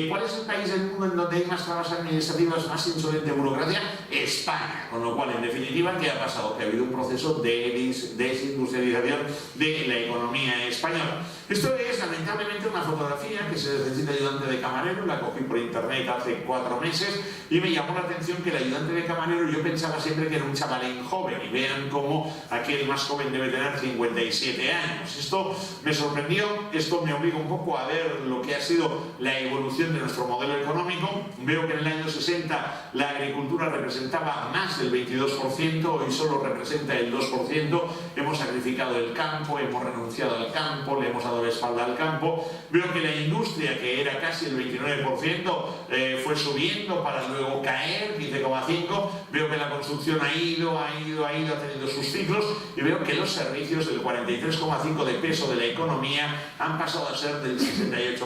¿Cuál es el país del mundo en donde hay más trabas administrativas, más insolente burocracia? España. Con lo cual, en definitiva, ¿qué ha pasado? Que ha habido un proceso de desindustrialización de la economía española. Esto es, lamentablemente, una fotografía que se necesita ayudante de camarero, la cogí por internet hace 4 meses y me llamó la atención que el ayudante de camarero, yo pensaba siempre que era un chavalín joven, y vean cómo aquel más joven debe tener 57 años. Esto me sorprendió, esto me obliga un poco a ver lo que ha sido la evolución de nuestro modelo económico. Veo que en el año 60 la agricultura representaba más del 22%, hoy solo representa el 2%, hemos sacrificado el campo, hemos renunciado al campo, le hemos dado la espalda al campo. Veo que la industria, que era casi el 29%, fue subiendo para luego caer, 15,5%. Veo que la construcción ha ido, ha tenido sus ciclos, y veo que los servicios, del 43,5% de peso de la economía, han pasado a ser del 68%,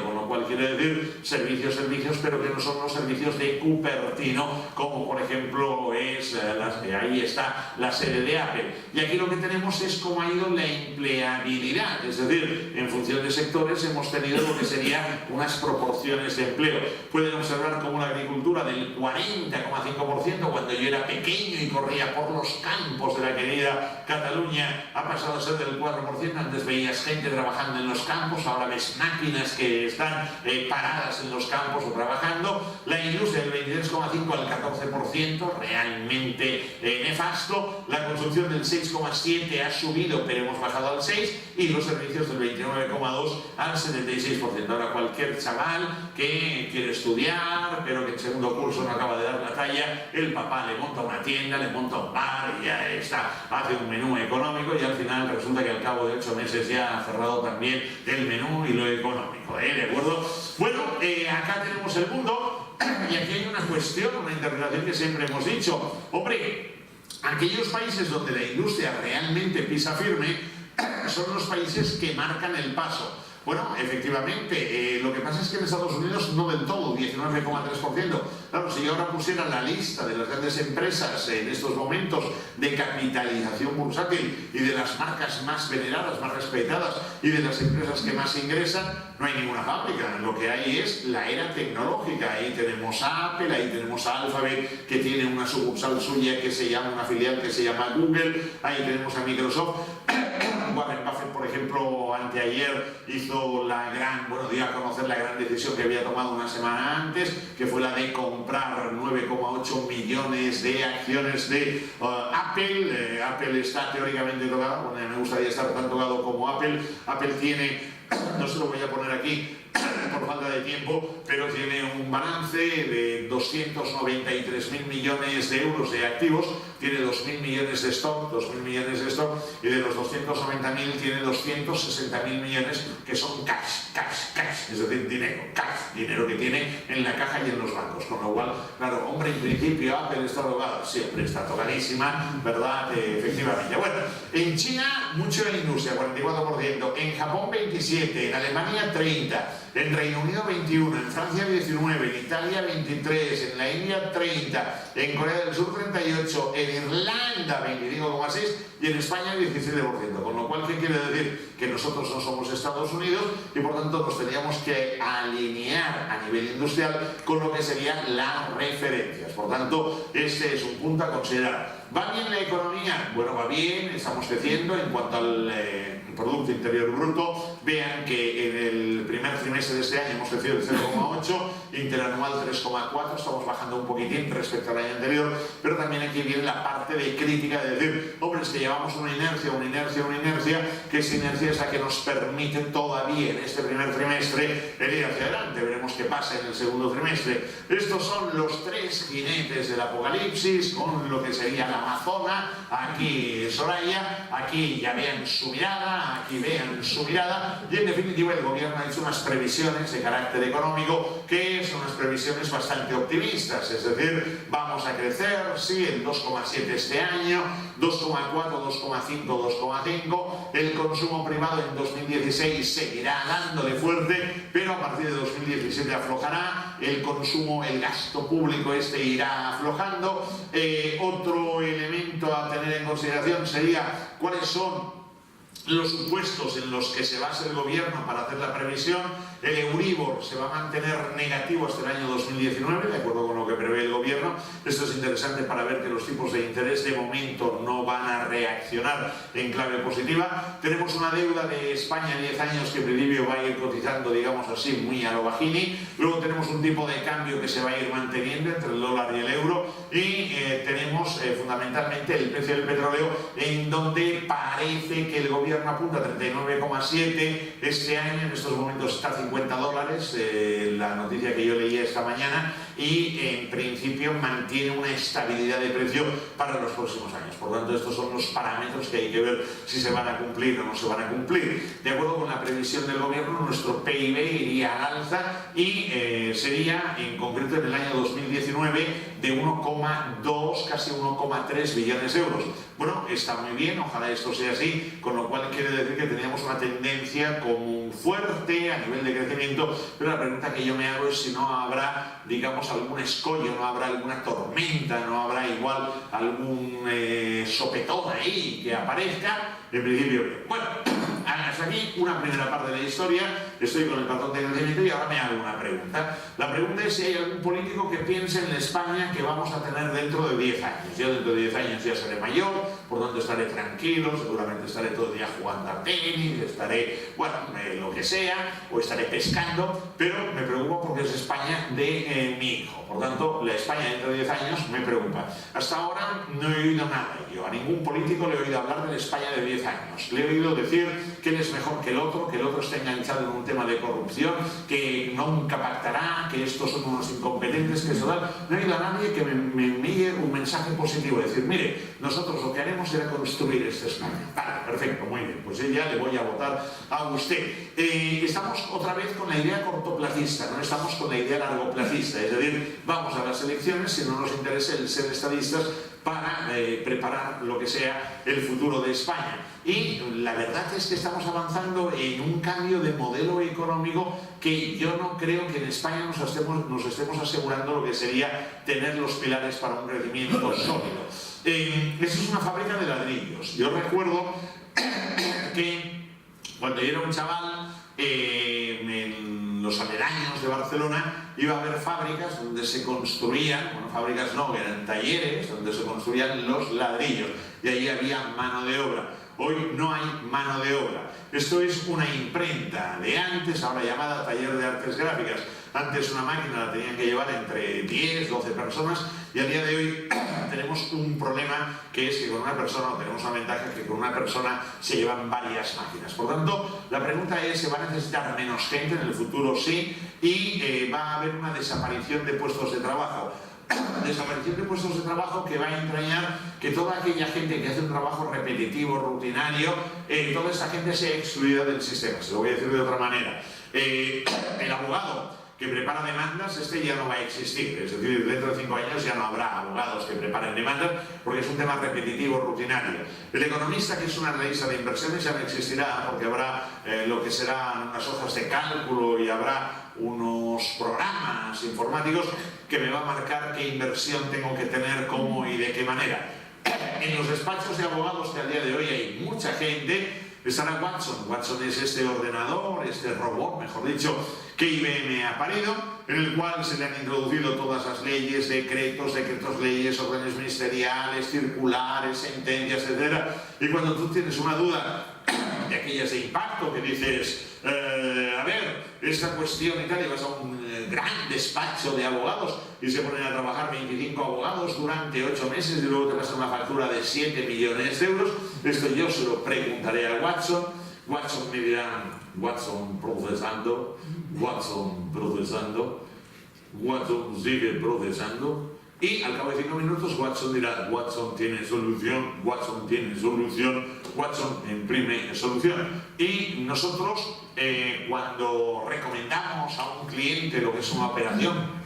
con lo cual quiere decir servicios, pero que no son los servicios de Cupertino, como por ejemplo es, ahí está la sede de Apple. Y aquí lo que tenemos es cómo ha ido la empleabilidad, es decir, en función de sectores hemos tenido lo que serían unas proporciones de empleo. Pueden observar cómo la agricultura del 40,5%, cuando yo era pequeño y corría por los campos de la querida Cataluña, ha pasado a ser del 4%. Antes veías gente trabajando en los campos, ahora ves máquinas que están paradas en los campos o trabajando. La industria del 23,5% al 14%, realmente nefasto. La construcción del 6,7% ha subido, pero hemos bajado al 6%, y los servicios del 29,2% al 76%. Ahora cualquier chaval que quiere estudiar, pero que en segundo curso no acaba de dar la talla, el papá le monta una tienda, le monta un bar y ya está, hace un menú económico, y al final resulta que al cabo de 8 meses ya ha cerrado también el menú y lo económico, ¿de acuerdo? Bueno, acá tenemos el mundo, y aquí hay una cuestión, una interpretación que siempre hemos dicho. Hombre, aquellos países donde la industria realmente pisa firme son los países que marcan el paso. Bueno, efectivamente, lo que pasa es que en Estados Unidos no del todo, 19,3%. Claro, si yo ahora pusiera la lista de las grandes empresas en estos momentos de capitalización bursátil y de las marcas más veneradas, más respetadas, y de las empresas que más ingresan, no hay ninguna fábrica. Lo que hay es la era tecnológica. Ahí tenemos a Apple, ahí tenemos a Alphabet, que tiene una sucursal suya que se llama, una filial que se llama Google, ahí tenemos a Microsoft. Warren Buffett, por ejemplo, anteayer hizo dio a conocer la gran decisión que había tomado una semana antes, que fue la de comprar 9,8 millones de acciones de Apple. Apple está teóricamente tocado, bueno, me gustaría estar tan tocado como Apple. Apple tiene, no se lo voy a poner aquí por falta de tiempo, pero tiene un balance de 293.000 millones de euros de activos, tiene 2.000 millones de stock, y de los 290.000 tiene 260.000 millones que son cash, es decir, dinero que tiene en la caja y en los bancos, con lo cual, claro, hombre, en principio Apple está tocada, siempre está tocadísima, ¿verdad? Efectivamente. Bueno, en China mucho en la industria, 44%, en Japón 27%, en Alemania 30%, en Reino Unido 21%, en Francia 19%, en Italia 23%, en la India 30%, en Corea del Sur 38%, en Irlanda 25,6% y en España 17%, con lo cual, ¿qué quiere decir? Que nosotros no somos Estados Unidos y por tanto nos teníamos que alinear a nivel industrial con lo que serían las referencias. Por tanto, este es un punto a considerar. ¿Va bien la economía? Bueno, va bien, estamos creciendo en cuanto al Producto Interior Bruto. Vean que en el primer trimestre de este año hemos crecido el 0,8%, interanual 3,4%, estamos bajando un poquitín respecto al año anterior, pero también aquí viene la parte de crítica de decir, hombre, es que llevamos una inercia, que esa inercia es la que nos permite todavía en este primer trimestre ir hacia adelante. Veremos qué pasa en el segundo trimestre. Estos son los tres jinetes del apocalipsis, con lo que sería la Amazona, aquí Soraya, aquí ya vean su mirada, aquí vean su mirada, y en definitiva el gobierno ha hecho unas previsiones de carácter económico que son unas previsiones bastante optimistas, es decir, vamos a crecer, sí, el 2,7 este año, 2,4, 2,5, 2,5, el consumo privado en 2016 seguirá dándole fuerte, pero a partir de 2017 aflojará, el consumo, el gasto público irá aflojando. Otro elemento a tener en consideración sería cuáles son los supuestos en los que se basa el gobierno para hacer la previsión. El Euribor se va a mantener negativo hasta el año 2019, de acuerdo con lo que prevé el gobierno. Esto es interesante para ver que los tipos de interés de momento no van a reaccionar en clave positiva. Tenemos una deuda de España a 10 años que en principio va a ir cotizando, digamos así, muy a lo bajini. Luego tenemos un tipo de cambio que se va a ir manteniendo entre el dólar y el euro. Y tenemos fundamentalmente el precio del petróleo, en donde parece que el gobierno apunta a 39,7 este año, en estos momentos está a $50, la noticia que yo leía esta mañana, y en principio mantiene una estabilidad de precio para los próximos años. Por lo tanto, estos son los parámetros que hay que ver si se van a cumplir o no se van a cumplir. De acuerdo con la previsión del gobierno, nuestro PIB iría al alza y sería, en concreto en el año 2019, de 1,2, casi 1,3 billones de euros. Bueno, está muy bien, ojalá esto sea así, con lo cual quiere decir que teníamos una tendencia como fuerte a nivel de crecimiento, pero la pregunta que yo me hago es si no habrá, digamos, algún escollo, no habrá alguna tormenta, no habrá igual algún sopetón ahí que aparezca. En principio, bueno, hasta aquí una primera parte de la historia. Estoy con el patrón de crecimiento y ahora me hago una pregunta. La pregunta es si hay algún político que piense en la España que vamos a tener dentro de 10 años. Yo dentro de 10 años ya seré mayor, por lo tanto estaré tranquilo, seguramente estaré todo el día jugando a tenis, estaré, bueno, lo que sea, o estaré pescando, pero me preocupa porque es España de mi hijo. Por tanto, la España dentro de 10 años me preocupa. Hasta ahora no he oído nada. Yo a ningún político le he oído hablar de la España de 10 años. Le he oído decir que él es mejor que el otro está enganchado en un tema de corrupción, que nunca pactará, que estos son unos incompetentes, que eso tal. No he oído a nadie que me envíe un mensaje positivo, decir, mire, nosotros lo que haremos será construir esta España. Vale, perfecto, muy bien, pues ya le voy a votar a usted. Estamos otra vez con la idea cortoplacista, no estamos con la idea largoplacista, es decir, vamos a las elecciones si no nos interesa el ser estadistas para preparar lo que sea el futuro de España. Y la verdad es que estamos avanzando en un cambio de modelo económico que yo no creo que en España nos estemos asegurando lo que sería tener los pilares para un crecimiento sólido. Eso es una fábrica de ladrillos. Yo recuerdo que cuando yo era un chaval, en los aledaños de Barcelona iba a haber fábricas donde se construían, bueno, fábricas no, eran talleres donde se construían los ladrillos y ahí había mano de obra. Hoy no hay mano de obra. Esto es una imprenta de antes, ahora llamada taller de artes gráficas. Antes una máquina la tenían que llevar entre 10, 12 personas y a día de hoy tenemos un problema que es que con una persona, o tenemos una ventaja que con una persona se llevan varias máquinas. Por tanto, la pregunta es, ¿se va a necesitar menos gente en el futuro? Sí, y va a haber una desaparición de puestos de trabajo. Desaparición de puestos de trabajo que va a entrañar que toda aquella gente que hace un trabajo repetitivo, rutinario, toda esa gente sea excluida del sistema. Se lo voy a decir de otra manera. El abogado que prepara demandas, este ya no va a existir. Es decir, dentro de 5 años ya no habrá abogados que preparen demandas porque es un tema repetitivo, rutinario. El economista, que es una analista de inversiones, ya no existirá porque habrá lo que serán unas hojas de cálculo y habrá unos programas informáticos que me va a marcar qué inversión tengo que tener, cómo y de qué manera. En los despachos de abogados, que al día de hoy hay mucha gente, estará Watson. Watson es este ordenador, este robot, mejor dicho, que IBM ha parido, en el cual se le han introducido todas las leyes, decretos leyes, órdenes ministeriales, circulares, sentencias, etc. Y cuando tú tienes una duda de aquellas de impacto que dices, a ver, esta cuestión y tal, y vas a un gran despacho de abogados y se ponen a trabajar 25 abogados durante 8 meses y luego te pasan una factura de 7 millones de euros. Esto yo se lo preguntaré a Watson. Watson me dirá, Watson procesando, Watson sigue procesando, y al cabo de 5 minutos Watson dirá, Watson tiene solución, Watson imprime solución. Y nosotros, cuando recomendamos a un cliente lo que es una operación,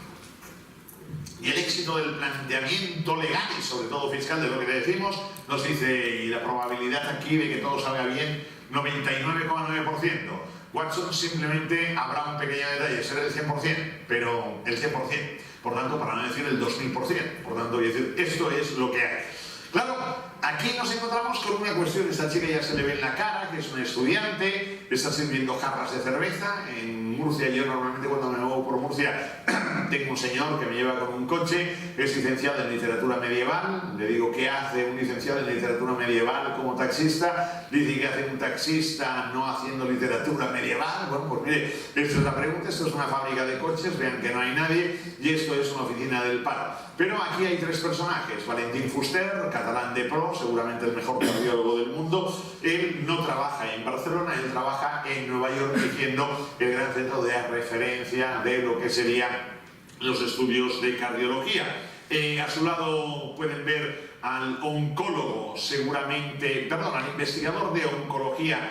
y el éxito del planteamiento legal y sobre todo fiscal de lo que le decimos, nos dice, y la probabilidad aquí de que todo salga bien, 99,9%. Watson simplemente habrá un pequeño detalle, será el 100%, pero el 100%. Por tanto, para no decir el 2000%. Por tanto, voy a decir, esto es lo que hay. Claro, aquí nos encontramos con una cuestión. Esta chica ya se le ve en la cara, que es una estudiante, está sirviendo jarras de cerveza. En Murcia, yo normalmente cuando me muevo por Murcia, tengo un señor que me lleva con un coche, es licenciado en literatura medieval. Le digo, ¿qué hace un licenciado en literatura medieval como taxista? Dice que hace un taxista no haciendo literatura medieval. Bueno, pues mire, esta es la pregunta. Esto es una fábrica de coches, vean que no hay nadie, y esto es una oficina del paro. Pero aquí hay 3 personajes. Valentín Fuster, catalán de pro, seguramente el mejor cardiólogo del mundo. Él no trabaja en Barcelona, él trabaja en Nueva York, dirigiendo el gran centro de referencia de lo que serían los estudios de cardiología. A su lado pueden ver al oncólogo, seguramente, perdón, al investigador de oncología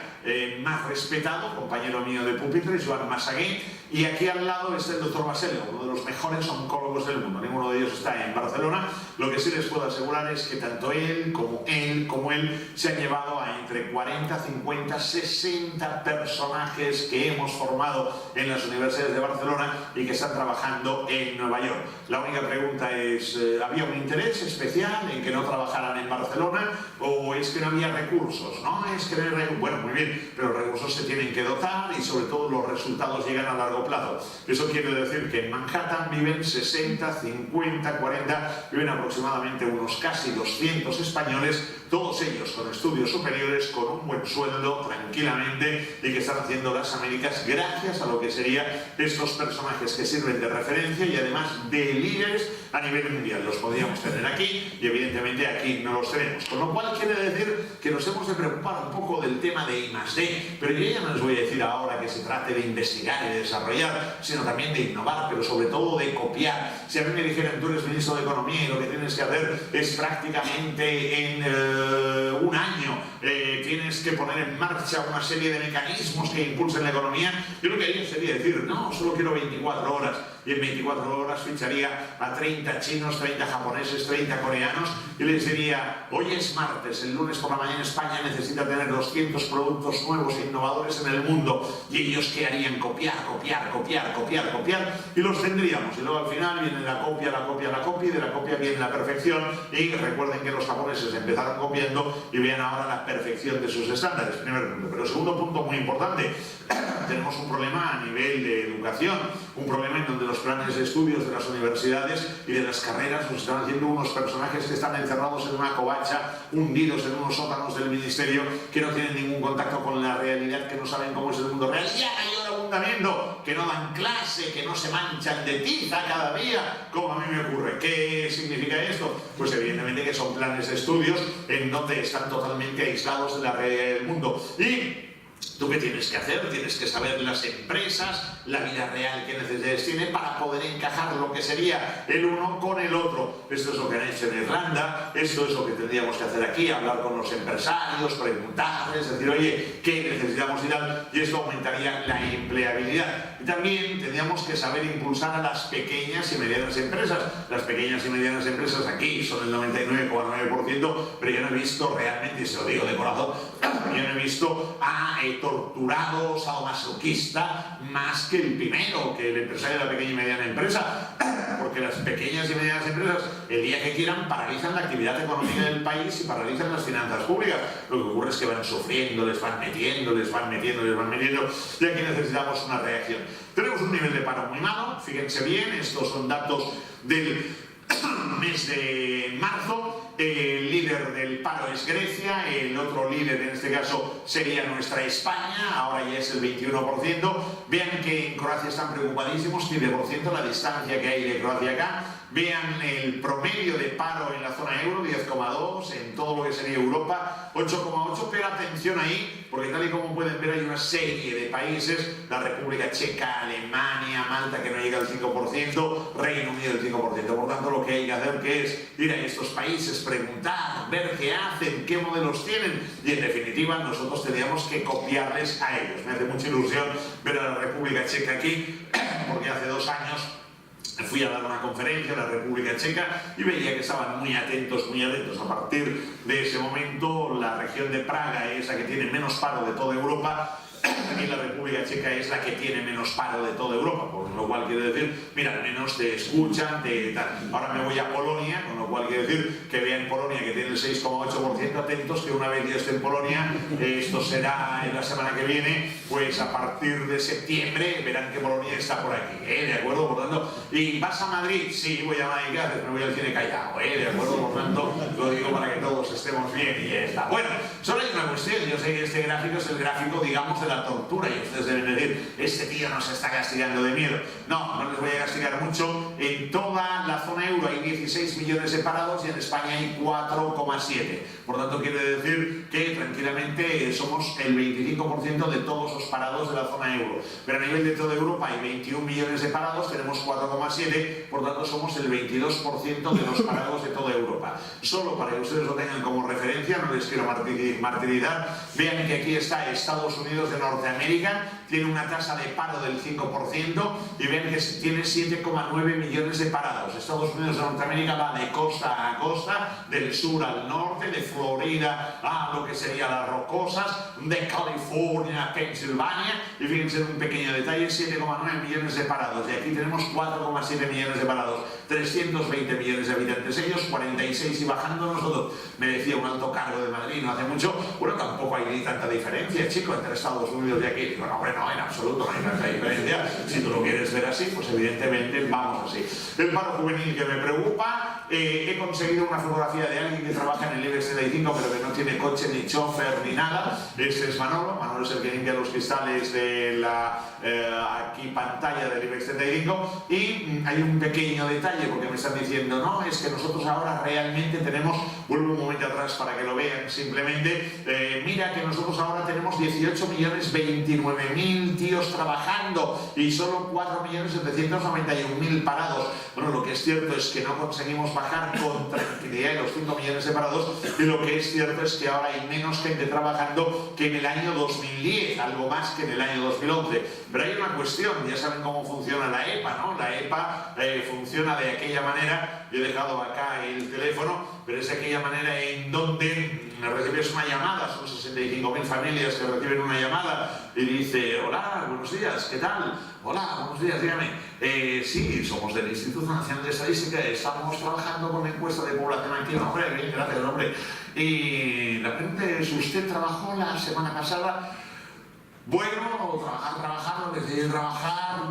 más respetado, compañero mío de pupitre, Joan Massagué, y aquí al lado está el doctor Basello, uno de los mejores oncólogos del mundo. Ninguno de ellos está en Barcelona. Lo que sí les puedo asegurar es que tanto él como él se han llevado a entre 40, 50, 60 personajes que hemos formado en las universidades de Barcelona y que están trabajando en Nueva York. La única pregunta es, ¿había un interés especial en que no trabajaran en Barcelona o es que no había recursos? No, es que no hay recursos. Bueno, muy bien, pero los recursos se tienen que dotar y sobre todo los resultados llegan a largo plazo. Eso quiere decir que en Manhattan viven 60, 50, 40, viven aproximadamente unos casi 200 españoles, todos ellos con estudios superiores, con un buen sueldo, tranquilamente, y que están haciendo las Américas gracias a lo que serían estos personajes que sirven de referencia y además de líderes a nivel mundial. Los podríamos tener aquí y evidentemente aquí no los tenemos. Con lo cual quiere decir que nos hemos de preocupar un poco del tema de I+D, pero yo ya no les voy a decir ahora que se trate de investigar y de desarrollar, sino también de innovar, pero sobre todo de copiar. Si a mí me dijeran, tú eres ministro de Economía y lo que tienes que hacer es prácticamente en un año tienes que poner en marcha una serie de mecanismos que impulsen la economía, yo lo que haría sería decir, no, solo quiero 24 horas, y en 24 horas ficharía a 30 chinos, 30 japoneses, 30 coreanos, y les diría, hoy es martes, el lunes por la mañana España necesita tener 200 productos nuevos e innovadores en el mundo, y ellos ¿qué harían? Copiar, y los tendríamos, y luego al final viene la copia, y de la copia viene la perfección, y recuerden que los japoneses empezaron copiando y vean ahora la perfección de sus estándares, primer punto. Pero segundo punto muy importante, tenemos un problema a nivel de educación, un problema en donde los planes de estudios de las universidades y de las carreras nos están haciendo unos personajes que están encerrados en una covacha, hundidos en unos sótanos del ministerio, que no tienen ningún contacto con la realidad, que no saben cómo es el mundo real, y hay abundamiento, que no dan clase, que no se manchan de tiza cada día, como a mí me ocurre. ¿Qué significa esto? Pues evidentemente que son planes de estudios en donde están totalmente aislados de la realidad del mundo. Y ¿Tú qué tienes que hacer? Tienes que saber las empresas, la vida real que necesidades tiene para poder encajar lo que sería el uno con el otro. Esto es lo que han hecho en Irlanda, esto es lo que tendríamos que hacer aquí, hablar con los empresarios, preguntarles, decir, oye, ¿qué necesitamos y tal? Y esto aumentaría la empleabilidad. Y también tendríamos que saber impulsar a las pequeñas y medianas empresas. Las pequeñas y medianas empresas aquí son el 99,9%, pero yo no he visto realmente, y se lo digo de corazón, yo no he visto a torturado sadomasoquista más que el primero, que el empresario de la pequeña y mediana empresa, porque las pequeñas y medianas empresas el día que quieran paralizan la actividad económica del país y paralizan las finanzas públicas. Lo que ocurre es que van sufriendo, les van metiendo, y aquí necesitamos una reacción. Tenemos un nivel de paro muy malo, fíjense bien, estos son datos del mes de marzo. El líder del paro es Grecia, el otro líder en este caso sería nuestra España, ahora ya es el 21%. Vean que en Croacia están preocupadísimos, 15% la distancia que hay de Croacia acá. Vean el promedio de paro en la zona euro, 10,2, en todo lo que sería Europa, 8,8, pero atención ahí, porque tal y como pueden ver hay una serie de países, la República Checa, Alemania, Malta que no llega al 5%, Reino Unido el 5%, por tanto lo que hay que hacer que es ir a estos países, preguntar, ver qué hacen, qué modelos tienen y en definitiva nosotros tendríamos que copiarles a ellos. Me hace mucha ilusión ver a la República Checa aquí, porque hace 2 años fui a dar una conferencia en la República Checa y veía que estaban muy atentos. A partir de ese momento, la región de Praga es la que tiene menos paro de toda Europa y la República Checa es la que tiene menos paro de toda Europa, por lo cual quiere decir, mira, al menos te escuchan, tal. Ahora me voy a Polonia, con lo cual quiere decir que vean Polonia que tiene el 6,8%, atentos que una vez yo esté en Polonia, esto será en la semana que viene, pues a partir de septiembre verán que Polonia está por aquí, ¿de acuerdo? Por tanto, ¿y vas a Madrid? Sí, voy a Madrid, ¿qué haces? Me voy al cine Callao, ¿de acuerdo? Por tanto, lo digo para que todos estemos bien y ya está. Bueno, solo hay una cuestión, yo sé que este gráfico es el gráfico, digamos, de la tortura y ustedes deben decir, este tío nos está castigando de miedo. No, no les voy a castigar mucho. En toda la zona euro hay 16 millones de parados y en España hay 4,7. Por tanto, quiere decir que tranquilamente somos el 25% de todos los parados de la zona euro. Pero a nivel de toda Europa hay 21 millones de parados, tenemos 4,7, por tanto somos el 22% de los parados de toda Europa. Solo para que ustedes lo tengan como referencia, no les quiero martirizar, vean que aquí está Estados Unidos de Norteamérica, tiene una tasa de paro del 5% y ven que tiene 7,9 millones de parados. Estados Unidos de Norteamérica va de costa a costa, del sur al norte, de Florida a lo que serían las rocosas, de California a Pensilvania, y fíjense en un pequeño detalle, 7,9 millones de parados, y aquí tenemos 4,7 millones de parados, 320 millones de habitantes, ellos 46 y bajando nosotros. Me decía un alto cargo de Madrid no hace mucho, bueno, tampoco hay ni tanta diferencia, chico, entre Estados Unidos y aquí. Digo, no, hombre, no, en absoluto no hay tanta diferencia. Si tú lo quieres ver así, pues evidentemente vamos así. El paro juvenil que me preocupa, he conseguido una fotografía de alguien que trabaja en el IBEX 35 pero que no tiene coche ni chofer ni nada. Este es Manolo. Manolo es el que limpia los cristales de la aquí pantalla del IBEX 35 y hay un pequeño detalle porque me están diciendo, no, es que nosotros ahora realmente tenemos, vuelvo un momento atrás para que lo vean simplemente, mira que nosotros ahora tenemos 18.029.000 tíos trabajando y solo 4.791.000 parados. Bueno, lo que es cierto es que no conseguimos bajar con tranquilidad los 5 millones de parados y lo que es cierto es que ahora hay menos gente trabajando que en el año 2010, algo más que en el año 2011. Pero hay una cuestión, ya saben cómo funciona la EPA, ¿no? La EPA funciona de aquella manera, yo he dejado acá el teléfono, pero es de aquella manera en donde recibes una llamada, son 65.000 familias que reciben una llamada y dice, hola, buenos días, ¿qué tal? Hola, buenos días, dígame. Sí, somos del Instituto Nacional de Estadística, estamos trabajando con la encuesta de población activa. Hombre, bien, gracias, hombre. Y la pregunta es, ¿usted trabajó la semana pasada? Bueno, trabajar, decidí trabajar,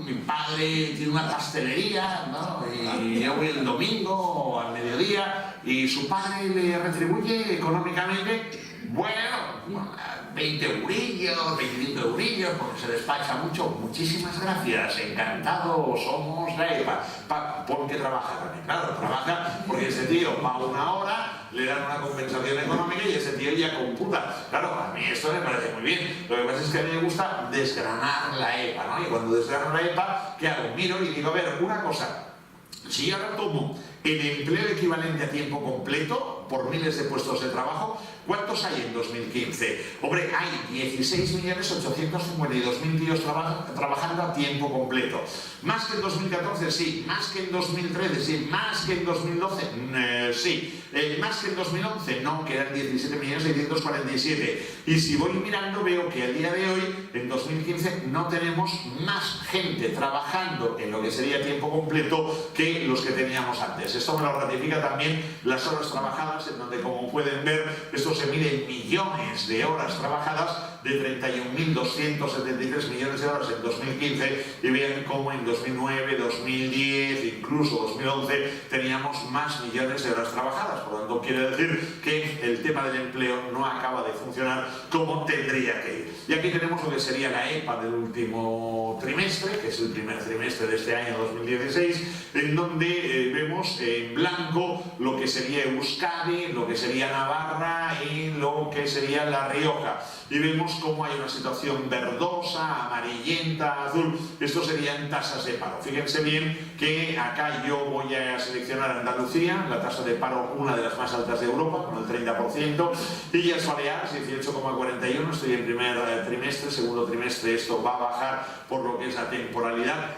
mi padre tiene una pastelería, ¿no? Y yo voy el domingo al mediodía y su padre le retribuye económicamente, bueno, 20 eurillos, 25 eurillos, porque se despacha mucho. Muchísimas gracias, encantado, somos la EPA. ¿Por qué trabaja también? Claro, trabaja porque ese tío va una hora, le dan una compensación económica y ese tío ya computa. Claro, a mí esto me parece muy bien. Lo que pasa es que a mí me gusta desgranar la EPA, ¿no? Y cuando desgrano la EPA, ¿qué hago? Miro y digo, a ver, una cosa. Si yo ahora tomo el empleo equivalente a tiempo completo por miles de puestos de trabajo, ¿cuántos hay en 2015? Hombre, hay 16.852.000 tíos trabajando a tiempo completo. ¿Más que en 2014? Sí. ¿Más que en 2013? Sí. ¿Más que en 2012? Sí. ¿Más que en 2011? No, que eran 17.647.000. Y si voy mirando veo que a día de hoy, en 2015, no tenemos más gente trabajando en lo que sería tiempo completo que los que teníamos antes. Esto me lo ratifica también las horas trabajadas, en donde, como pueden ver, esto se mide en millones de horas trabajadas, de 31.273 millones de horas en 2015, y vean cómo en 2009, 2010, incluso 2011 teníamos más millones de horas trabajadas. Por lo tanto, quiere decir que el tema del empleo no acaba de funcionar como tendría que ir. Y aquí tenemos lo que sería la EPA del último trimestre, que es el primer trimestre de este año 2016, en donde vemos en blanco lo que sería Euskadi, lo que sería Navarra y lo que sería La Rioja. Y vemos cómo hay una situación verdosa, amarillenta, azul. Esto serían tasas de paro. Fíjense bien que acá yo voy a seleccionar Andalucía, la tasa de paro una de las más altas de Europa, con el 30%, y Illes Baleares, 18,41, estoy en primer trimestre, segundo trimestre esto va a bajar por lo que es la temporalidad.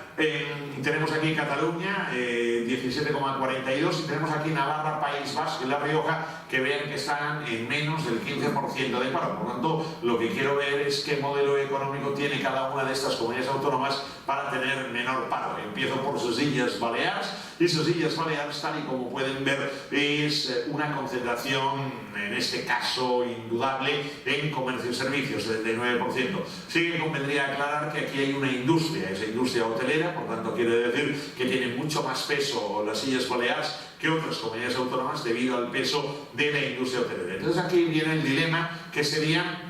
Tenemos aquí Cataluña, 17,42, y tenemos aquí Navarra, País Vasco y La Rioja, que vean que están en menos del 15% de paro. Por lo tanto, lo que quiero ver es qué modelo económico tiene cada una de estas comunidades autónomas para tener menor paro. Empiezo por sus Illes Baleares, y sus Illes Baleares, tal y como pueden ver, es una concentración, en este caso indudable, en comercio y servicios, 79%. Sí que convendría aclarar que aquí hay una industria, esa industria hotelera, por tanto quiere decir que tiene mucho más peso las Illes Baleares que otras comunidades autónomas debido al peso de la industria hotelera. Entonces aquí viene el dilema, que sería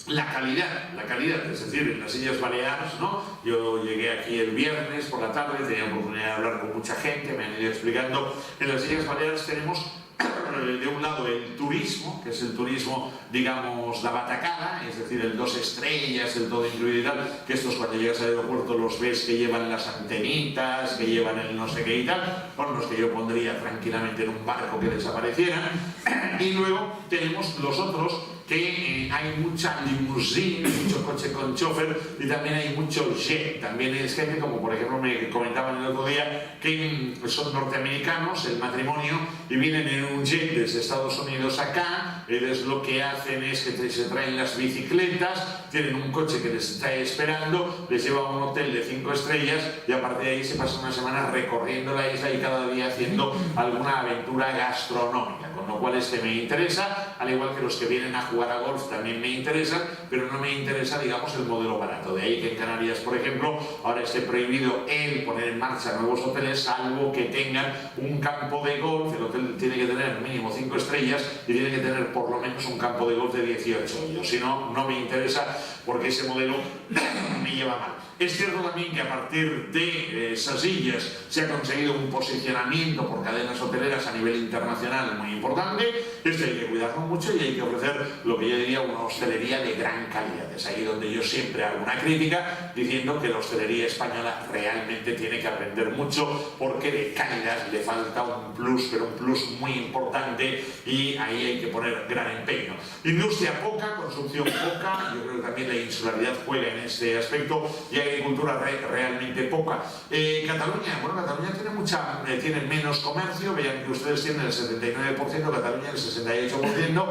la calidad, es decir, en las Illes Baleares, ¿no? Yo llegué aquí el viernes por la tarde, tenía oportunidad de hablar con mucha gente, me han ido explicando. En las Illes Baleares tenemos de un lado el turismo, que es el turismo, digamos, la batacada, es decir, el 2 estrellas, el todo incluido y tal, que estos cuando llegas al aeropuerto los ves que llevan las antenitas, que llevan el no sé qué y tal, con los que yo pondría tranquilamente en un barco que desaparecieran. Y luego tenemos los otros, que hay mucha limusine, mucho coche con chofer, y también hay mucho jet. También es gente, como por ejemplo me comentaban el otro día, que son norteamericanos, el matrimonio, y vienen en un jet desde Estados Unidos acá. Ellos lo que hacen es que se traen las bicicletas, tienen un coche que les está esperando, les lleva a un hotel de 5 estrellas, y a partir de ahí se pasan una semana recorriendo la isla y cada día haciendo alguna aventura gastronómica, con lo cual este me interesa, al igual que los que vienen a jugar a golf también me interesan, pero no me interesa, digamos, el modelo barato. De ahí que en Canarias, por ejemplo, ahora esté prohibido el poner en marcha nuevos hoteles, salvo que tengan un campo de golf. El hotel tiene que tener mínimo 5 estrellas y tiene que tener por lo menos un campo de golf de 18 hoyos. Si no, no me interesa, porque ese modelo me lleva mal. Es cierto también que a partir de esas illas se ha conseguido un posicionamiento por cadenas hoteleras a nivel internacional muy importante. Esto hay que cuidarlo mucho y hay que ofrecer lo que yo diría una hostelería de gran calidad. Es ahí donde yo siempre hago una crítica diciendo que la hostelería española realmente tiene que aprender mucho, porque de calidad le falta un plus, pero un plus muy importante, y ahí hay que poner gran empeño. Industria poca, construcción poca, yo creo que también la insularidad juega en este aspecto, y agricultura realmente poca. Cataluña, bueno, Cataluña tiene menos comercio, vean que ustedes tienen el 79%, Cataluña el 68%.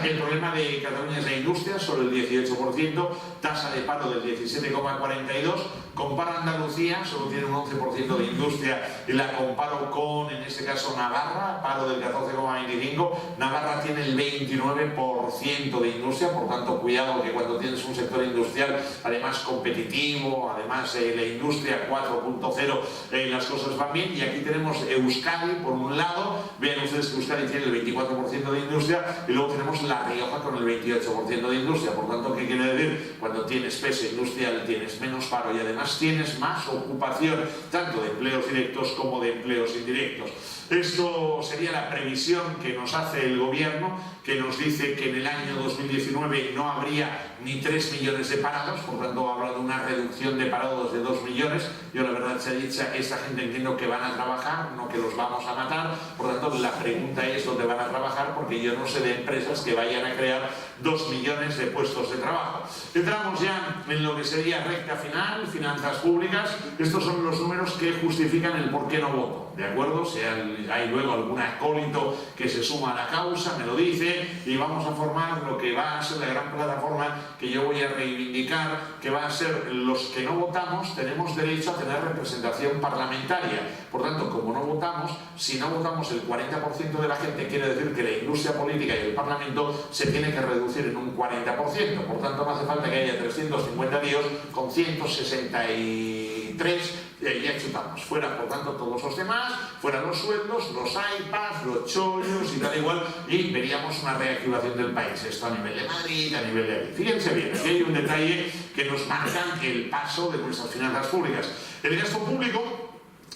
El problema de Cataluña es la industria, solo el 18%, tasa de paro del 17,42%, comparo Andalucía, solo tiene un 11% de industria, y la comparo con, en este caso, Navarra, paro del 14,25%, Navarra tiene el 29% de industria, por tanto, cuidado que cuando tienes un sector industrial, además competitivo, además la industria 4.0, las cosas van bien. Y aquí tenemos Euskadi, por un lado, vean ustedes que Euskadi tiene el 24% de industria, y luego tenemos La Rioja con el 28% de industria. Por tanto, ¿qué quiere decir? Cuando tienes peso industrial tienes menos paro y además tienes más ocupación, tanto de empleos directos como de empleos indirectos. Esto sería la previsión que nos hace el gobierno, que nos dice que en el año 2019 no habría ni 3 millones de parados, por tanto habla de una reducción de parados de 2 millones. Yo la verdad se ha dicho, esta gente entiendo que van a trabajar, no que los vamos a matar, por tanto la pregunta es dónde van a trabajar, porque yo no sé de empresas que vayan a crear 2 millones de puestos de trabajo. Entramos ya en lo que sería recta final, finanzas públicas. Estos son los números que justifican el por qué no voto, ¿de acuerdo? Si hay luego algún acólito que se suma a la causa, me lo dice, y vamos a formar lo que va a ser la gran plataforma que yo voy a reivindicar, que va a ser los que no votamos, tenemos derecho a tener representación parlamentaria. Por tanto, como no votamos, si no votamos el 40% de la gente, quiere decir que la industria política y el Parlamento se tiene que reducir en un 40%. Por tanto, no hace falta que haya 350 tíos con 163, ya chutamos. Fuera, por tanto, todos los demás, fuera los sueldos, los iPads, los chollos y tal igual, y veríamos una reactivación del país. Esto a nivel de Madrid, a nivel de ahí. Fíjense bien, aquí hay un detalle que nos marca el paso de nuestras finanzas públicas. El gasto público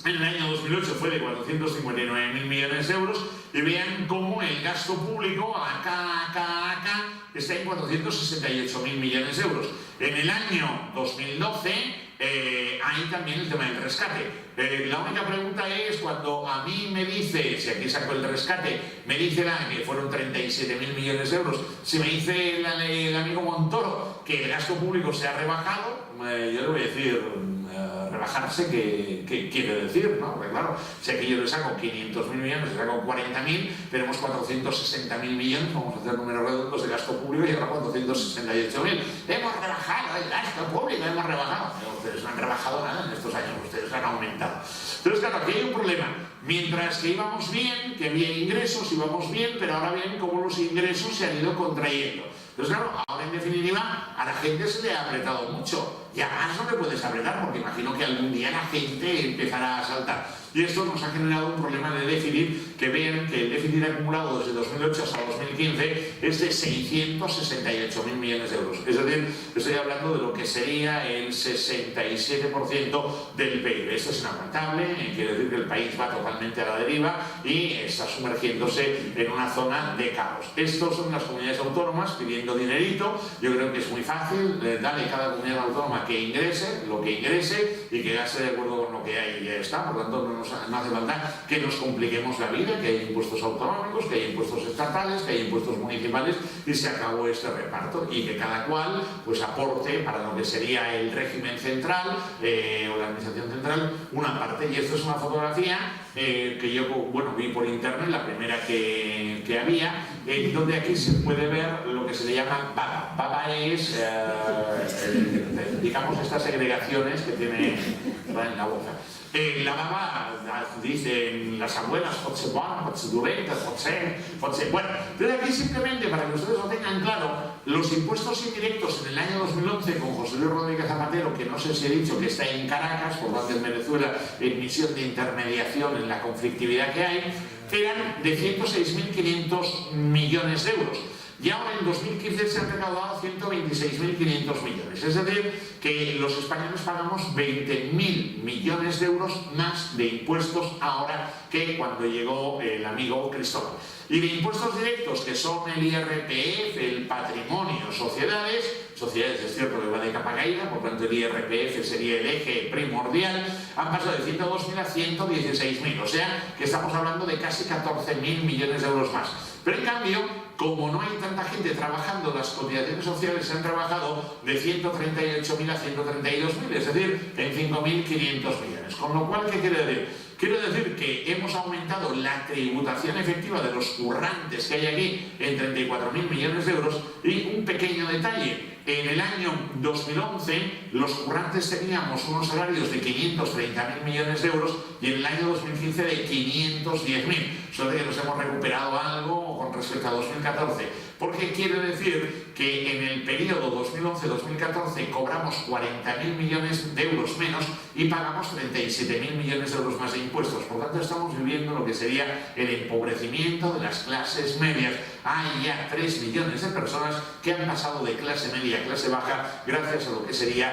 en el año 2008 fue de 459.000 millones de euros, y vean cómo el gasto público acá está en 468.000 millones de euros. En el año 2012 hay también el tema del rescate. La única pregunta es, cuando a mí me dice, si aquí saco el rescate, me dice que fueron 37.000 millones de euros, si me dice el amigo Montoro que el gasto público se ha rebajado, yo le voy a decir, rebajarse, ¿qué quiere decir? ¿No? Porque claro, si aquí yo le saco 500.000 millones, le saco 40.000, tenemos 460.000 millones, vamos a hacer números redondos de gasto público, y ahora 468.000. Hemos rebajado el gasto público, hemos rebajado. Pero ustedes no han rebajado nada en estos años, ustedes han aumentado. Entonces, claro, aquí hay un problema. Mientras que íbamos bien, que había ingresos, íbamos bien, pero ahora ven cómo los ingresos se han ido contrayendo. Entonces, claro, ahora en definitiva a la gente se le ha apretado mucho. Y además no le puedes apretar, porque imagino que algún día la gente empezará a saltar. Y esto nos ha generado un problema de déficit, que vean que el déficit acumulado desde 2008 hasta 2015 es de 668.000 millones de euros. Es decir, estoy hablando de lo que sería el 67% del PIB. Esto es inaguantable, quiere decir que el país va totalmente a la deriva y está sumergiéndose en una zona de caos. Estos son las comunidades autónomas pidiendo dinerito. Yo creo que es muy fácil, darle a cada comunidad autónoma que ingrese lo que ingrese y que gaste de acuerdo con lo que hay, y ya está. Por tanto, no hace falta que nos compliquemos la vida, que haya impuestos autonómicos, que haya impuestos estatales, que haya impuestos municipales, y se acabó este reparto, y que cada cual pues aporte para lo que sería el régimen central o la administración central una parte. Y esto es una fotografía que yo vi por internet, la primera que había, donde aquí se puede ver lo que se le llama baba. Baba es, digamos, estas segregaciones que tiene en la boca. La baba, dicen las abuelas, pot ser bona, pot ser dolenta, pot ser... Bueno, pero aquí simplemente, para que ustedes lo tengan claro, los impuestos indirectos en el año 2011 con José Luis Rodríguez Zapatero, que no sé si he dicho que está en Caracas, por tanto en Venezuela, en misión de intermediación en la conflictividad que hay, eran de 106.500 millones de euros. Y ahora en 2015 se han recaudado 126.500 millones. Es decir, que los españoles pagamos 20.000 millones de euros más de impuestos ahora que cuando llegó el amigo Cristóbal. Y de impuestos directos, que son el IRPF, el patrimonio, sociedades es cierto que va de capa caída, por tanto el IRPF sería el eje primordial, han pasado de 102.000 a 116.000, o sea que estamos hablando de casi 14.000 millones de euros más. Pero en cambio, como no hay tanta gente trabajando, las cotizaciones sociales se han trabajado de 138.000 a 132.000, es decir, en 5.500 millones. obligaciones. Con lo cual, ¿qué quiere decir? Quiero decir que hemos aumentado la tributación efectiva de los currantes que hay aquí en 34.000 millones de euros y un pequeño detalle. En el año 2011 los currantes teníamos unos salarios de 530.000 millones de euros y en el año 2015 de 510.000. Solo que nos hemos recuperado algo con respecto a 2014. Porque quiere decir que en el periodo 2011-2014 cobramos 40.000 millones de euros menos y pagamos 37.000 millones de euros más de impuestos. Por tanto, estamos viviendo lo que sería el empobrecimiento de las clases medias. Hay ya 3 millones de personas que han pasado de clase media a clase baja gracias a lo que serían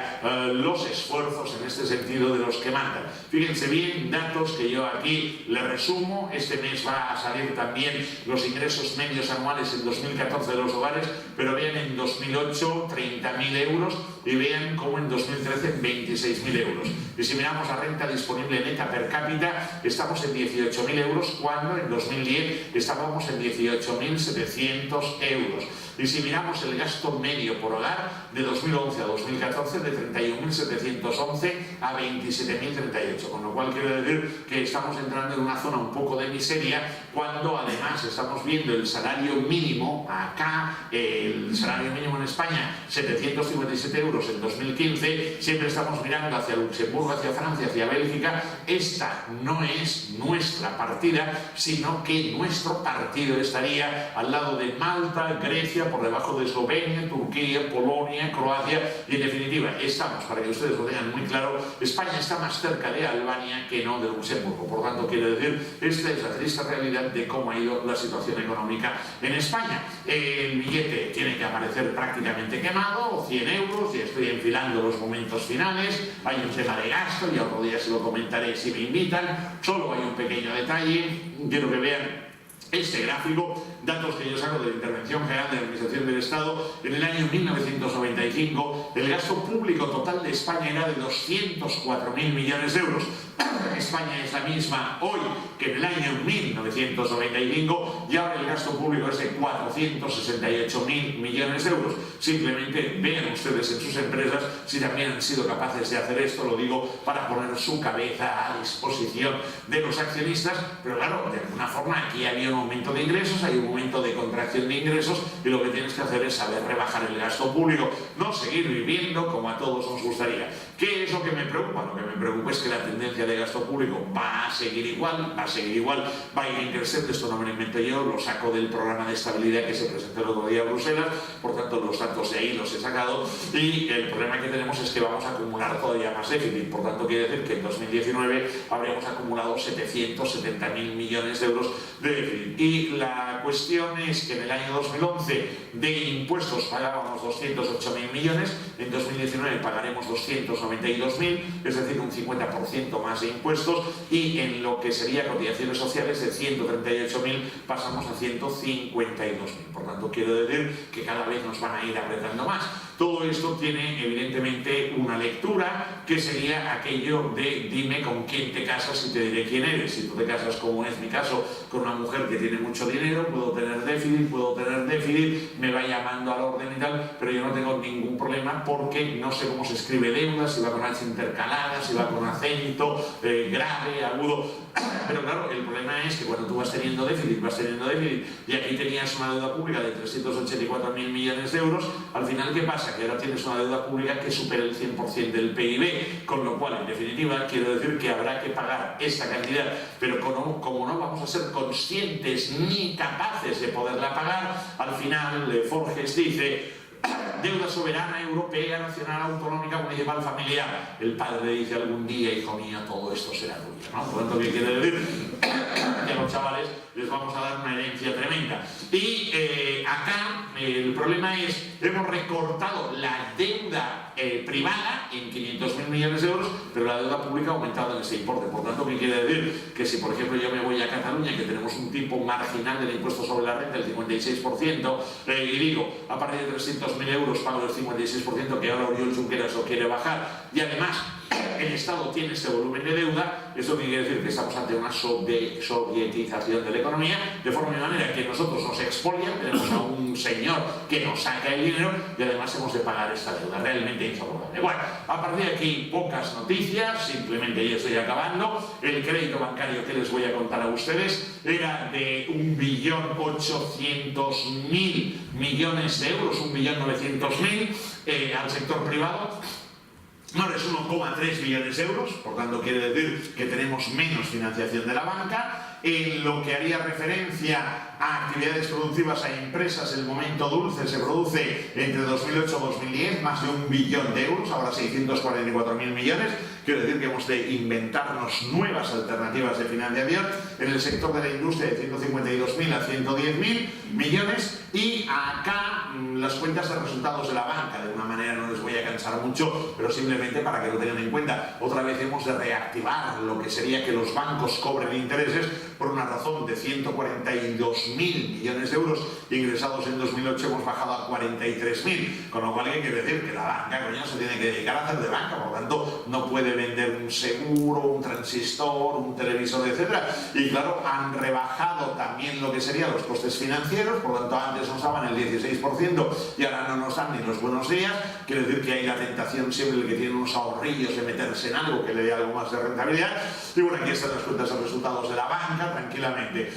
los esfuerzos en este sentido de los que mandan. Fíjense bien, datos que yo aquí les resumo. Este mes va a salir también los ingresos medios anuales en 2014 de los hogares, pero vean en 2008 30.000 euros y vean como en 2013 26.000 euros. Y si miramos la renta disponible neta per cápita, estamos en 18.000 euros cuando en 2010 estábamos en 18.700 euros. Y si miramos el gasto medio por hogar de 2011 a 2014 de 31.711 a 27.038, con lo cual quiero decir que estamos entrando en una zona un poco de miseria cuando además estamos viendo el salario mínimo acá, el salario mínimo en España 757 euros en 2015, siempre estamos mirando hacia Luxemburgo, hacia Francia, hacia Bélgica. Esta no es nuestra partida, sino que nuestro partido estaría al lado de Malta, Grecia, por debajo de Eslovenia, Turquía, Polonia, Croacia y en definitiva estamos, para que ustedes lo tengan muy claro, España está más cerca de Albania que no de Luxemburgo. Por tanto, quiero decir, esta es la triste realidad de cómo ha ido la situación económica en España. El billete tiene que aparecer prácticamente quemado, 100 euros, y estoy enfilando los momentos finales. Hay un tema de gasto y otro día se lo comentaré si me invitan. Solo hay un pequeño detalle, quiero que vean este gráfico, datos que yo saco de la Intervención General de la Administración del Estado. En el año 1995 el gasto público total de España era de 204.000 millones de euros. España es la misma hoy que en el año 1995 y ahora el gasto público es de 468.000 millones de euros. Simplemente vean ustedes en sus empresas si también han sido capaces de hacer esto. Lo digo para poner su cabeza a disposición de los accionistas, pero claro, de alguna forma aquí había un aumento de ingresos, hay un momento de contracción de ingresos y lo que tienes que hacer es saber rebajar el gasto público, no seguir viviendo como a todos nos gustaría. ¿Qué es lo que me preocupa? Lo que me preocupa es que la tendencia de gasto público va a seguir igual, va a ir creciendo. Esto no me lo invento yo, lo saco del programa de estabilidad que se presentó el otro día en Bruselas, por tanto los datos de ahí los he sacado y el problema que tenemos es que vamos a acumular todavía más déficit. Por tanto, quiere decir que en 2019 habríamos acumulado 770.000 millones de euros de déficit. Y la cuestión es que en el año 2011 de impuestos pagábamos 208.000 millones, en 2019 pagaremos 292.000, es decir, un 50% más de impuestos, y en lo que sería cotizaciones sociales de 138.000 pasamos a 152.000. Por tanto, quiero decir que cada vez nos van a ir apretando más. Todo esto tiene evidentemente una lectura que sería aquello de dime con quién te casas y te diré quién eres. Si tú te casas, como es mi caso, con una mujer que tiene mucho dinero, puedo tener déficit, me va llamando al orden y tal, pero yo no tengo ningún problema porque no sé cómo se escribe deuda, si va con H intercalada, si va con acento, grave, agudo. Pero claro, el problema es que cuando tú vas teniendo déficit y aquí tenías una deuda pública de 384.000 millones de euros, al final ¿qué pasa? Que ahora tienes una deuda pública que supera el 100% del PIB, con lo cual en definitiva quiero decir que habrá que pagar esta cantidad, pero como no vamos a ser conscientes ni capaces de poderla pagar, al final Forges dice: deuda soberana, europea, nacional, autonómica, municipal, familiar. El padre dice algún día: hijo mío, todo esto será tuyo, ¿no? Por lo tanto, ¿qué quiere decir? Que a los chavales les vamos a dar una herencia tremenda. Y acá el problema es, hemos recortado la deuda privada en 500.000 millones de euros, pero la deuda pública ha aumentado en ese importe. Por tanto, ¿qué quiere decir? Que si, por ejemplo, yo me voy a Cataluña, que tenemos un tipo marginal del impuesto sobre la renta del 56%, y digo, a partir de 300.000 euros pago el 56%, que ahora Oriol Junqueras lo quiere bajar, y además el Estado tiene este volumen de deuda. Esto quiere decir que estamos ante una sovietización de la economía, de forma y manera que nosotros nos expolian, tenemos a un señor que nos saca el dinero y además hemos de pagar esta deuda, realmente insoportable. Bueno, a partir de aquí pocas noticias, simplemente ya estoy acabando. El crédito bancario que les voy a contar a ustedes era de 1.800.000 millones de euros, 1.900.000 al sector privado. Ahora es 1,3 billones de euros, por tanto quiere decir que tenemos menos financiación de la banca. En lo que haría referencia a actividades productivas a empresas, el momento dulce se produce entre 2008 y 2010, más de 1 billón de euros, ahora 644.000 millones. Quiero decir que hemos de inventarnos nuevas alternativas de financiación. En el sector de la industria, de 152.000 a 110.000 millones. Y acá las cuentas de resultados de la banca, de una manera no les voy a cansar mucho, pero simplemente para que lo tengan en cuenta. Otra vez hemos de reactivar lo que sería que los bancos cobren intereses por una razón de 142.000 millones de euros ingresados en 2008, hemos bajado a 43.000, con lo cual hay que decir que la banca, coño, se tiene que dedicar a hacer de banca, por lo tanto no puede vender un seguro, un transistor, un televisor, etc. Y claro, han rebajado también lo que serían los costes financieros, por lo tanto antes nos daban el 16% y ahora no nos dan ni los buenos días. Quiere decir que hay la tentación siempre el que tiene unos ahorrillos de meterse en algo que le dé algo más de rentabilidad. Y bueno, aquí están las cuentas de resultados de la banca, tranquilamente.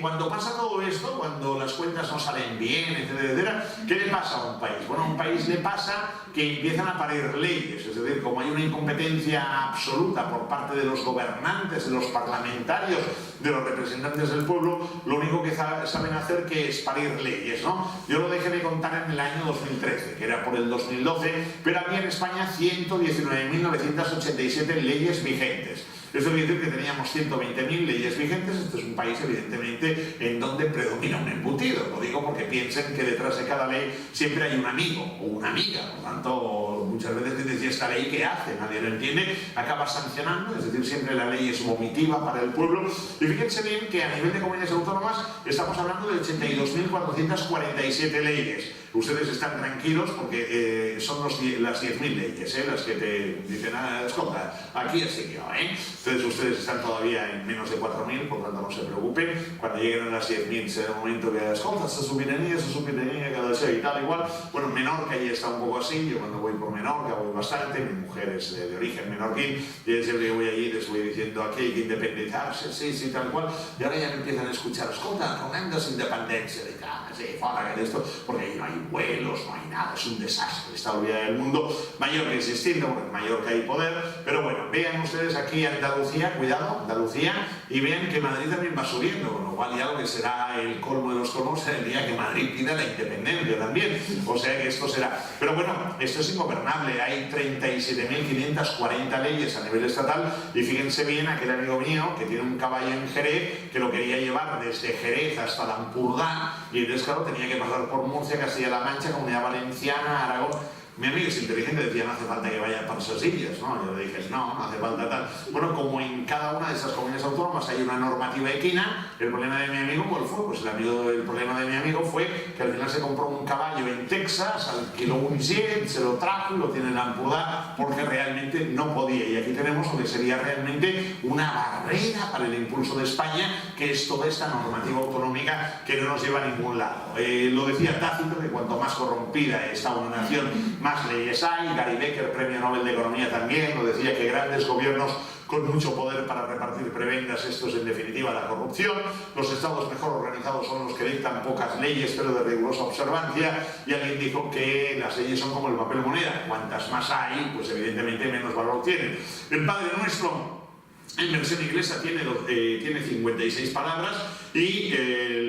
Cuando pasa todo esto, cuando las cuentas no salen bien, etcétera, ¿qué le pasa a un país? Bueno, a un país le pasa que empiezan a parir leyes, es decir, como hay una incompetencia absoluta por parte de los gobernantes, de los parlamentarios, de los representantes del pueblo, lo único que saben hacer que es parir leyes, ¿no? Yo lo dejé de contar en el año 2013, que era por el 2012, pero había en España 119.987 leyes vigentes. Eso quiere decir que teníamos 120.000 leyes vigentes. Este es un país, evidentemente, en donde predomina un embutido. Lo digo porque piensen que detrás de cada ley siempre hay un amigo o una amiga. Por tanto, muchas veces te decía, ¿esta ley qué hace? Nadie lo entiende. Acaba sancionando, es decir, siempre la ley es vomitiva para el pueblo. Y fíjense bien que a nivel de comunidades autónomas estamos hablando de 82.447 leyes. Ustedes están tranquilos porque son las 10.000 leyes, las que te dicen, escolta, aquí así yo, Entonces ustedes están todavía en menos de 4.000, por tanto no se preocupen. Cuando lleguen a las 10.000 será el momento que, escolta, esta sobirania, cada vez y tal, igual. Bueno, Menorca ya está un poco así. Yo cuando voy por Menorca voy bastante. Mi mujer es de origen menorquín y siempre que voy allí les voy diciendo aquí hay que independizarse, sí, tal cual. Y ahora ya me empiezan a escuchar, escolta, Ronendas independencia, de sí, fuera de esto, porque ahí no hay vuelos, no hay nada, es un desastre, está olvidada del mundo. Mallorca es distinto, porque en Mallorca hay poder, pero bueno, vean ustedes aquí Andalucía, cuidado, Andalucía, y vean que Madrid también va subiendo, con lo cual ya lo que será el colmo de los colmos será el día que Madrid pida la independencia también, o sea que esto será. Pero bueno, esto es ingobernable, hay 37.540 leyes a nivel estatal, y fíjense bien, aquel amigo mío que tiene un caballo en Jerez, que lo quería llevar desde Jerez hasta Lampurdá, y entonces claro, tenía que pasar por Murcia, Castilla-La Mancha, Comunidad Valenciana, Aragón. Mi amigo es inteligente, decía, no hace falta que vaya para esas illas, ¿no? Yo le dije, no hace falta tal. Bueno, como en cada una de esas comunidades autónomas hay una normativa equina, el problema de mi amigo, ¿cuál fue? Pues el problema de mi amigo fue que al final se compró un caballo en Texas, alquiló un jet, se lo trajo y lo tiene en Lampurdá, porque realmente no podía. Y aquí tenemos lo que sería realmente una barrera para el impulso de España, que es toda esta normativa autonómica que no nos lleva a ningún lado. Lo decía Tácito, que cuanto más corrompida está una nación, más leyes hay. Gary Becker, premio Nobel de Economía, también lo decía, que grandes gobiernos con mucho poder para repartir prebendas, esto es en definitiva la corrupción. Los estados mejor organizados son los que dictan pocas leyes pero de rigurosa observancia, y alguien dijo que las leyes son como el papel moneda, cuantas más hay, pues evidentemente menos valor tienen. El Padre Nuestro en versión inglesa tiene 56 palabras y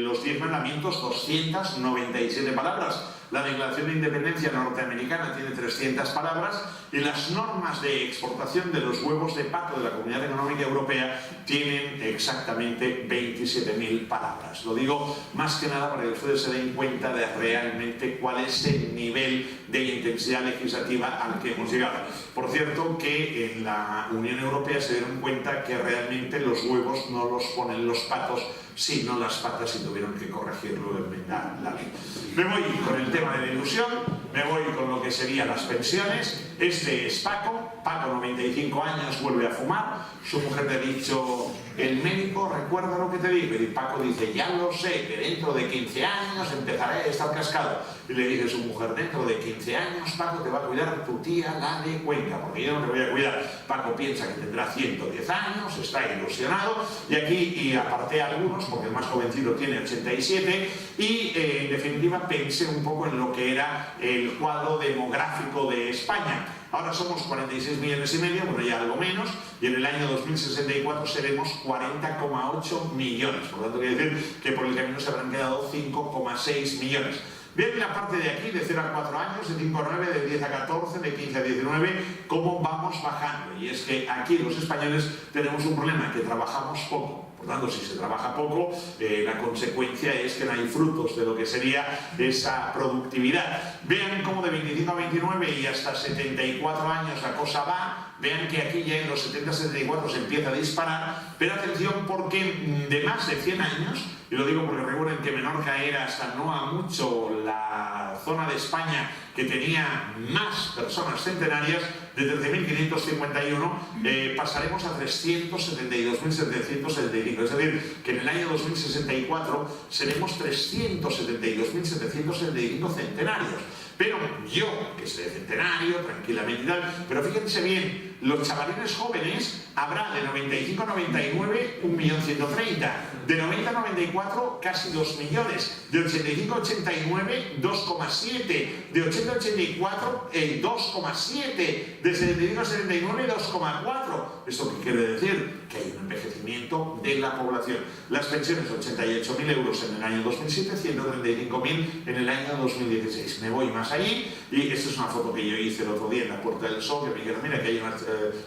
los 10 mandamientos 297 palabras. La Declaración de Independencia norteamericana tiene 300 palabras y las normas de exportación de los huevos de pato de la Comunidad Económica Europea tienen exactamente 27.000 palabras. Lo digo más que nada para que ustedes se den cuenta de realmente cuál es el nivel de intensidad legislativa al que hemos llegado. Por cierto, que en la Unión Europea se dieron cuenta que realmente los huevos no los ponen los patos, sino las patas, y tuvieron que corregirlo y enmendar la ley. Me voy con el tema de la ilusión, me voy con lo que serían las pensiones. Este es Paco. Paco, 95 años, vuelve a fumar. Su mujer le ha dicho, el médico recuerda lo que te digo. Y Paco dice, ya lo sé, que dentro de 15 años empezaré a estar cascado. Y le dice su mujer, dentro de 15 años, Paco, te va a cuidar tu tía, la de Cuenca, porque yo no te voy a cuidar. Paco piensa que tendrá 110 años, está ilusionado, y aquí aparté algunos, porque el más jovencito tiene 87, y en definitiva pensé un poco en lo que era el cuadro demográfico de España. Ahora somos 46 millones y medio, bueno, ya algo menos, y en el año 2064 seremos 40,8 millones. Por lo tanto, quiere decir que por el camino se habrán quedado 5,6 millones. Bien, la parte de aquí, de 0 a 4 años, de 5 a 9, de 10 a 14, de 15 a 19, cómo vamos bajando. Y es que aquí los españoles tenemos un problema, que trabajamos poco. Por tanto, si se trabaja poco, la consecuencia es que no hay frutos de lo que sería esa productividad. Vean cómo de 25 a 29 y hasta 74 años la cosa va. Vean que aquí ya en los 70-74 se empieza a disparar, pero atención porque de más de 100 años, y lo digo porque recuerden que Menorca era hasta no a mucho la zona de España que tenía más personas centenarias, de 13.551 pasaremos a 372.775, es decir, que en el año 2064 seremos 372.775 centenarios. Pero yo, que soy centenario, tranquilamente y tal, pero fíjense bien, los chavalines jóvenes habrá de 95 a 99 1.130.000, de 90 a 94 casi 2 millones, de 85 a 89 2,7, de 80 a 84 2,7, de 75 a 79 2,4. ¿Esto qué quiere decir? Que hay un envejecimiento de la población. Las pensiones 88.000 euros en el año 2007, 135.000 en el año 2016. Me voy más allí, y esta es una foto que yo hice el otro día en la Puerta del Sol, que me dijeron, mira que hay unos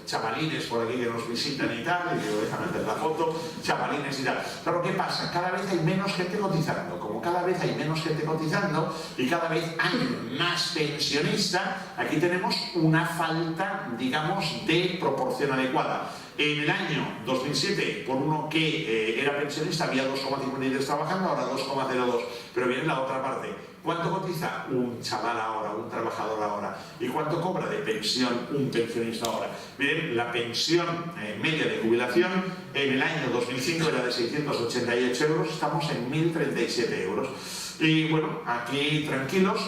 chavalines por aquí que nos visitan y tal, y digo, déjame hacer la foto, chavalines y tal. Pero ¿qué pasa? Cada vez hay menos gente cotizando. Como cada vez hay menos gente cotizando y cada vez hay más pensionistas, aquí tenemos una falta, digamos, de proporción adecuada. En el año 2007, por uno que era pensionista, había 2,53 trabajando, ahora 2,02. Pero viene la otra parte. ¿Cuánto cotiza un chaval ahora, un trabajador ahora? ¿Y cuánto cobra de pensión un pensionista ahora? Miren, la pensión media de jubilación en el año 2005 era de 688 euros, estamos en 1.037 euros. Y bueno, aquí tranquilos.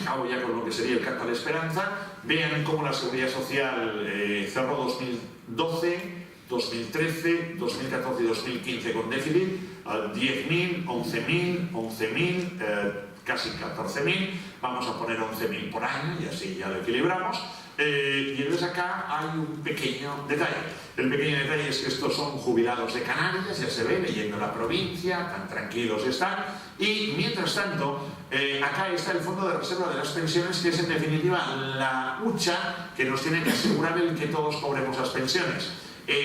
Acabo ya con lo que sería el Canto a la Esperanza. Vean cómo la Seguridad Social cerró 2012, 2013, 2014 y 2015 con déficit, 10.000, 11.000, casi 14.000, vamos a poner 11.000 por año y así ya lo equilibramos. Y entonces acá hay un pequeño detalle. El pequeño detalle es que estos son jubilados de Canarias, ya se ve, leyendo la provincia, tan tranquilos están. Y mientras tanto, acá está el Fondo de Reserva de las Pensiones, que es en definitiva la hucha que nos tiene que asegurar el que todos cobremos las pensiones.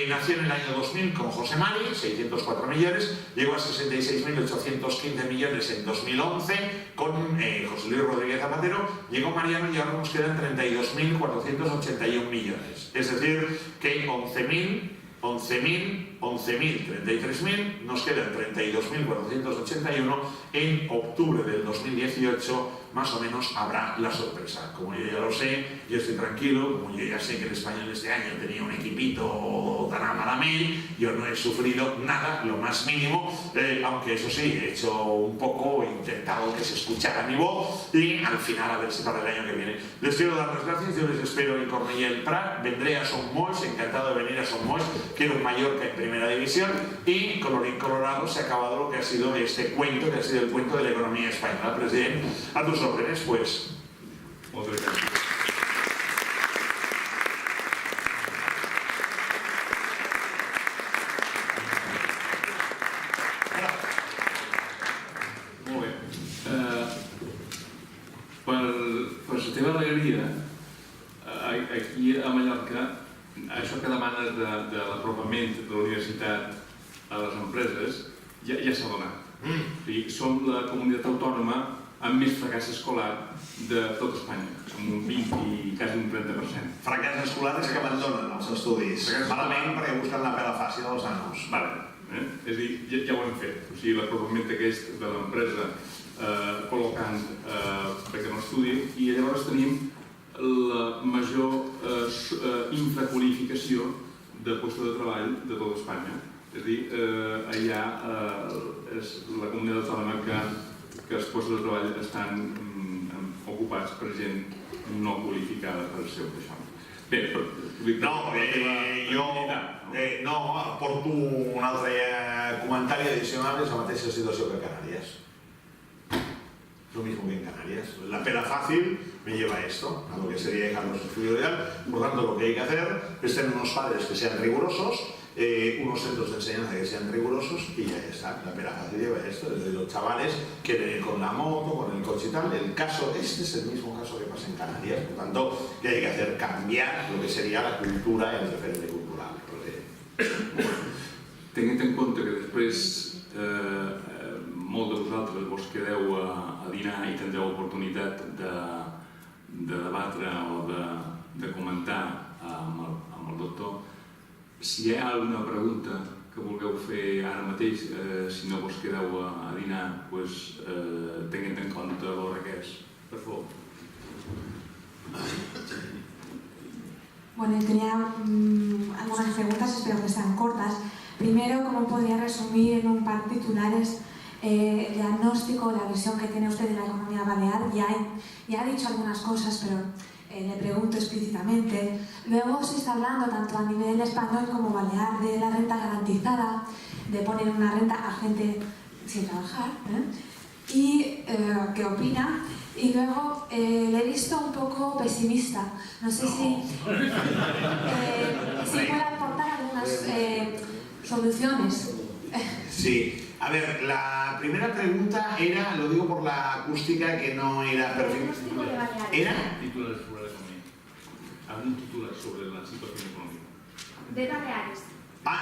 Nació en el año 2000 con José Mari, 604 millones, llegó a 66.815 millones en 2011 con José Luis Rodríguez Zapatero, llegó Mariano y ahora nos quedan 32.481 millones. Es decir, que 11.000, 33.000, nos quedan 32.481. En octubre del 2018 más o menos habrá la sorpresa. Como yo ya lo sé, yo estoy tranquilo, como yo ya sé que el Español este año tenía un equipito tan amalamel, yo no he sufrido nada, lo más mínimo, aunque eso sí, he hecho un poco, he intentado que se escuchara mi voz, y al final a ver si para el año que viene. Les quiero dar las gracias, yo les espero en Cornellà el Prat, vendré a Son Moix, encantado de venir a Son Moix, quiero un Mallorca en primera división, y colorín colorado se ha acabado lo que ha sido este cuento, que ha sido el cuento de la economía española. Presidente, a tus órdenes, pues. Moltes gràcies. Molt bé. Per la teva alegria, aquí a Mallorca, això que demanes de l'apropament de la universitat a les empreses ja s'ha donat. Som la comunitat autònoma amb més fracàs escolar de tot Espanya. Som un 20 i quasi un 30%. Fracàs escolar és que abandonen els estudis. Malament perquè busquen la pela fàcil als nanos. És a dir, ja ho hem fet. O sigui, l'apropament aquest de l'empresa col·locant perquè no estudi, i llavors tenim la major infraqualificació de llocs de treball de tota Espanya. És a dir, allà és la comunitat autònoma que els llocs de treball estan ocupats per gent no qualificada per ser això. Bé, jo aporto un altre comentari addicional, és la mateixa situació que Canàries. Lo mismo que en Canarias. La pela fácil me lleva a esto, a lo que sería dejar los estudios ideal. Por tanto, lo que hay que hacer es tener unos padres que sean rigurosos, unos centros de enseñanza que sean rigurosos y ya está. La pela fácil lleva a esto, desde los chavales que vienen con la moto, con el coche y tal. Este es el mismo caso que pasa en Canarias. Por tanto, que hay que hacer cambiar lo que sería la cultura y el referente cultural. Tenint en compte que després molt de vosaltres vos quedeu a dinar i tindreu oportunitat de debatre o de comentar amb el doctor, si hi ha alguna pregunta que vulgueu fer ara mateix, si no vos quedeu a dinar, tenint en compte l'hora que és. Per favor. Bueno, tenía algunas preguntas, espero que sean cortas. Primero, ¿cómo podría resumir en un par de titulares el diagnóstico, la visión que tiene usted de la economía balear? Ya ha dicho algunas cosas, pero le pregunto explícitamente. Luego se está hablando, tanto a nivel español como balear, de la renta garantizada, de poner una renta a gente sin trabajar. ¿Y qué opina? Y luego le he visto un poco pesimista. No sé si puede aportar algunas soluciones. Sí. A ver, la primera pregunta era, lo digo por la acústica, que no era perfecta. ¿Era? Titulares sobre la economía. ¿Algún titular sobre la situación económica? De Baleares.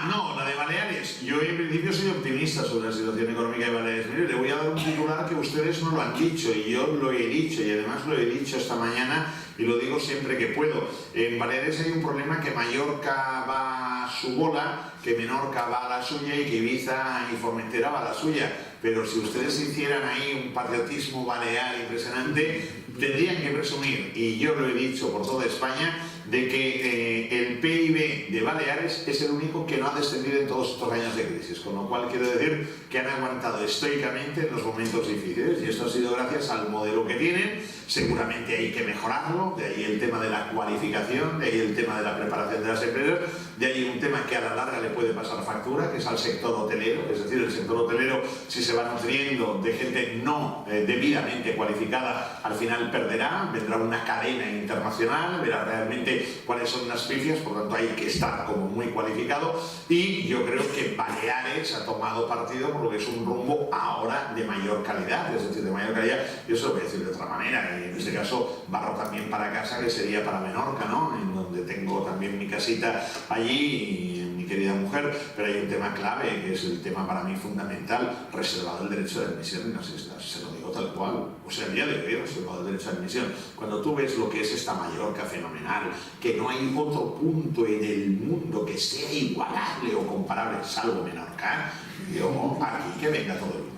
No, la de Baleares. Yo en principio soy optimista sobre la situación económica de Baleares. Mire, le voy a dar un titular que ustedes no lo han dicho y yo lo he dicho, y además lo he dicho esta mañana y lo digo siempre que puedo. En Baleares hay un problema, que Mallorca va a su bola, que Menorca va a la suya y que Ibiza y Formentera va a la suya. Pero si ustedes hicieran ahí un patriotismo balear impresionante, tendrían que presumir, y yo lo he dicho por toda España, de que el PIB de Baleares es el único que no ha descendido en todos estos años de crisis, con lo cual quiero decir que han aguantado estoicamente en los momentos difíciles, y esto ha sido gracias al modelo que tienen. Seguramente hay que mejorarlo, de ahí el tema de la cualificación, de ahí el tema de la preparación de las empresas, de ahí un tema que a la larga le puede pasar factura, que es al sector hotelero. Es decir, el sector hotelero, si se va nutriendo de gente no debidamente cualificada, al final perderá, vendrá una cadena internacional, verá realmente cuáles son las pifias. Por tanto hay que estar como muy cualificado, y yo creo que Baleares ha tomado partido por lo que es un rumbo ahora de mayor calidad, es decir, de mayor calidad. Yo se lo voy a decir de otra manera, y en este caso barro también para casa, que sería para Menorca, ¿no? En donde tengo también mi casita allí y mi querida mujer. Pero hay un tema clave, que es el tema para mí fundamental, reservado el derecho de admisión en las islas, se lo digo tal cual. O sea, el día de hoy reservado el derecho de admisión. Cuando tú ves lo que es esta Mallorca fenomenal, que no hay otro punto en el mundo que sea igualable o comparable, salvo Menorca, digo, aquí que venga todo el mundo.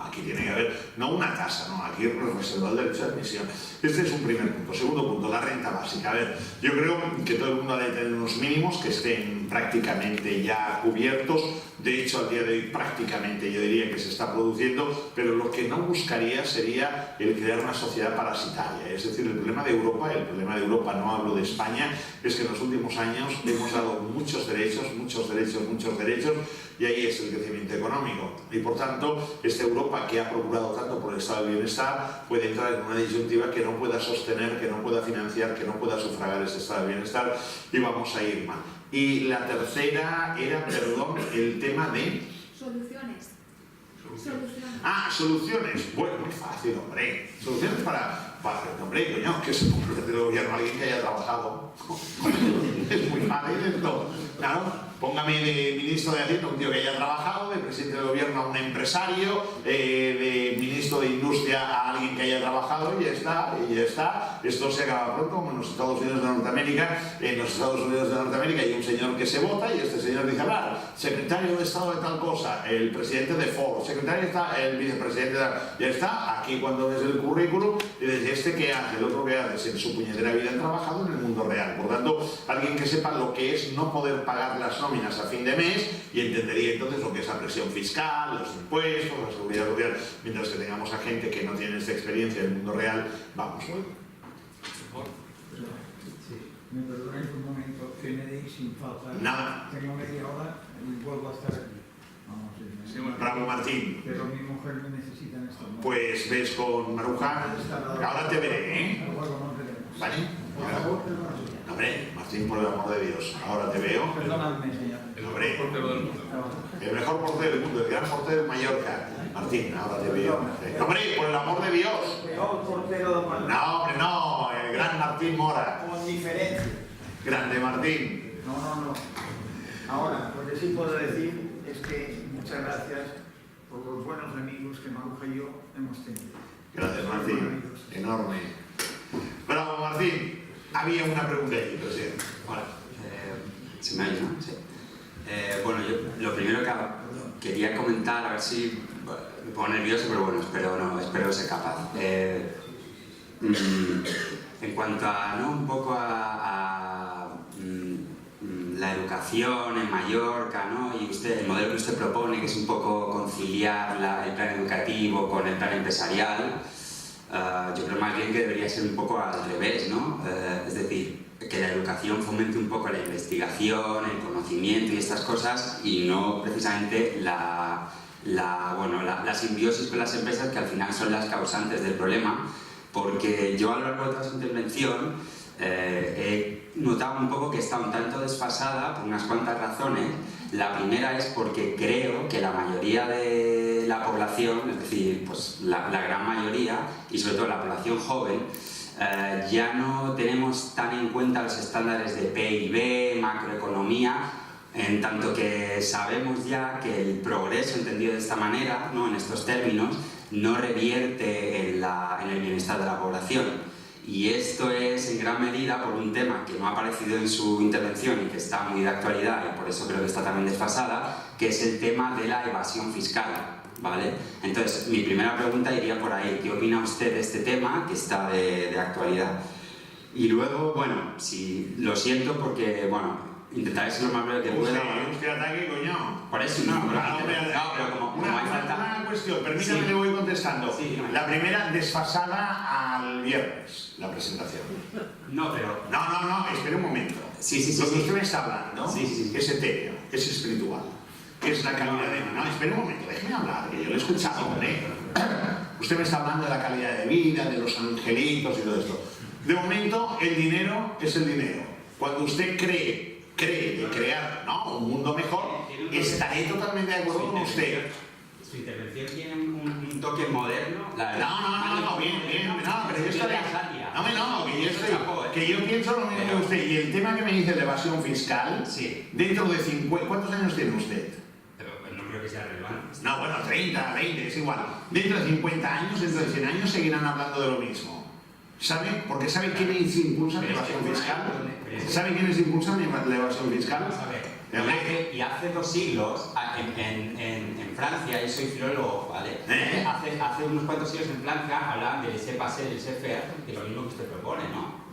Aquí tiene que haber, no una tasa, no, aquí reservado el derecho de admisión. Este es un primer punto. Segundo punto, la renta básica. A ver, yo creo que todo el mundo ha de tener unos mínimos que estén prácticamente ya cubiertos. De hecho, al día de hoy prácticamente yo diría que se está produciendo, pero lo que no buscaría sería el crear una sociedad parasitaria. Es decir, el problema de Europa, no hablo de España, es que en los últimos años hemos dado muchos derechos, y ahí es el crecimiento económico. Y por tanto, esta Europa, que ha procurado tanto por el estado del bienestar, puede entrar en una disyuntiva que no pueda sostener, que no pueda financiar, que no pueda sufragar ese estado del bienestar, y vamos a ir mal. Y la tercera era, perdón, el tema de... Soluciones. Soluciones. Bueno, muy fácil, hombre. Soluciones para hombre, coño, que se compromete el gobierno a alguien que haya trabajado. Es muy fácil esto. Claro. póngame de ministro de Hacienda un tío que haya trabajado, de presidente del gobierno a un empresario, de ministro de Industria a alguien que haya trabajado, y ya está. Esto se acaba pronto, como en los Estados Unidos de Norteamérica. En los Estados Unidos de Norteamérica hay un señor que se vota y este señor dice, secretario de Estado de tal cosa, el presidente de Ford, secretario está el vicepresidente de tal. Ya está. Aquí cuando ves el currículum, y dices, ¿este qué hace? El otro qué hace. En su puñetera vida han trabajado en el mundo real. Por tanto, alguien que sepa lo que es no poder pagar las nóminas a fin de mes, y entendería entonces lo que es la presión fiscal, los impuestos, la seguridad social. Mientras que tengamos a gente que no tiene esta experiencia en el mundo real, vamos. Sí, me perdonáis un momento, que me deis sin falta. Nada. Tengo media hora y vuelvo a estar aquí. Vamos, Bravo, Martín. Pero mi mujer me necesita en estos momentos. Pues ves con Maruja. Ahora te veré, ¿eh? Luego no tenemos. ¿Vale? Por favor, perdóname. Hombre, Martín, por el amor de Dios, ahora te veo. Perdóname, señor. Hombre, el mejor portero del mundo, el gran portero de Mallorca. Martín, ahora te veo. Hombre, por el amor de Dios. Peor portero de Mallorca. No, hombre, no, el gran Martín Mora. Con diferencia. Grande Martín. No. Ahora, lo que sí puedo decir es que muchas gracias por los buenos amigos que Maruja y yo hemos tenido. Gracias, Martín. Enorme. Bravo, Martín. Había una pregunta ahí, presidente. Hola. ¿Se me oye, no? Sí. Bueno, yo lo primero que quería comentar, a ver si me pongo nervioso, pero bueno, espero ser capaz. En cuanto a, ¿no? Un poco a la educación en Mallorca, ¿no? Y el modelo que usted propone, que es un poco conciliar el plan educativo con el plan empresarial, yo creo más bien que debería ser un poco al revés, ¿no? Es decir, que la educación fomente un poco la investigación, el conocimiento y estas cosas, y no precisamente la simbiosis con las empresas, que al final son las causantes del problema, porque yo a lo largo de toda su intervención he notado un poco que está un tanto desfasada por unas cuantas razones. La primera es porque creo que la mayoría de la población, es decir, pues la gran mayoría, y sobre todo la población joven, ya no tenemos tan en cuenta los estándares de PIB, macroeconomía, en tanto que sabemos ya que el progreso entendido de esta manera, ¿no? En estos términos, no revierte en el bienestar de la población. Y esto es en gran medida por un tema que no ha aparecido en su intervención y que está muy de actualidad, y por eso creo que está también desfasada, que es el tema de la evasión fiscal, ¿vale? Entonces, mi primera pregunta iría por ahí. ¿Qué opina usted de este tema que está de actualidad? Y luego, bueno, lo siento porque, bueno, intentaré ser lo más breve que pueda. Usted ataque, coño. Por eso no, pero como hay falta... Una cuestión, permítame que le voy contestando. Sí, la primera, desfasada al viernes, la presentación. No, pero... No, espere un momento. Sí. Lo que usted me está hablando Sí. es etéreo, es espiritual, es la calidad de... No, espere un momento, déjeme hablar, que yo lo he escuchado, hombre. Usted me está hablando de la calidad de vida, de los angelitos y todo esto. De momento, el dinero es el dinero. Cuando usted cree de crear un mundo mejor, estaré totalmente de acuerdo con usted. Su intervención tiene un toque moderno. No, bien, pero yo estaré... que yo pienso lo mismo que usted. Y el tema que me dice de evasión fiscal, sí. Dentro de 50... ¿Cuántos años tiene usted? Pero no creo que sea relevante. No, bueno, 30, 20, es igual. Dentro de 50 años, dentro de 100 años, seguirán hablando de lo mismo. ¿Sabe? Porque ¿sabe quiénes impulsan la evasión fiscal? ¿Sabe quiénes impulsan la evasión fiscal? Y hace 2 siglos, en Francia, yo soy filólogo, ¿vale? Hace unos cuantos siglos en Francia hablaban del laissez-passer, del laissez-faire, que es lo mismo que usted propone, ¿no?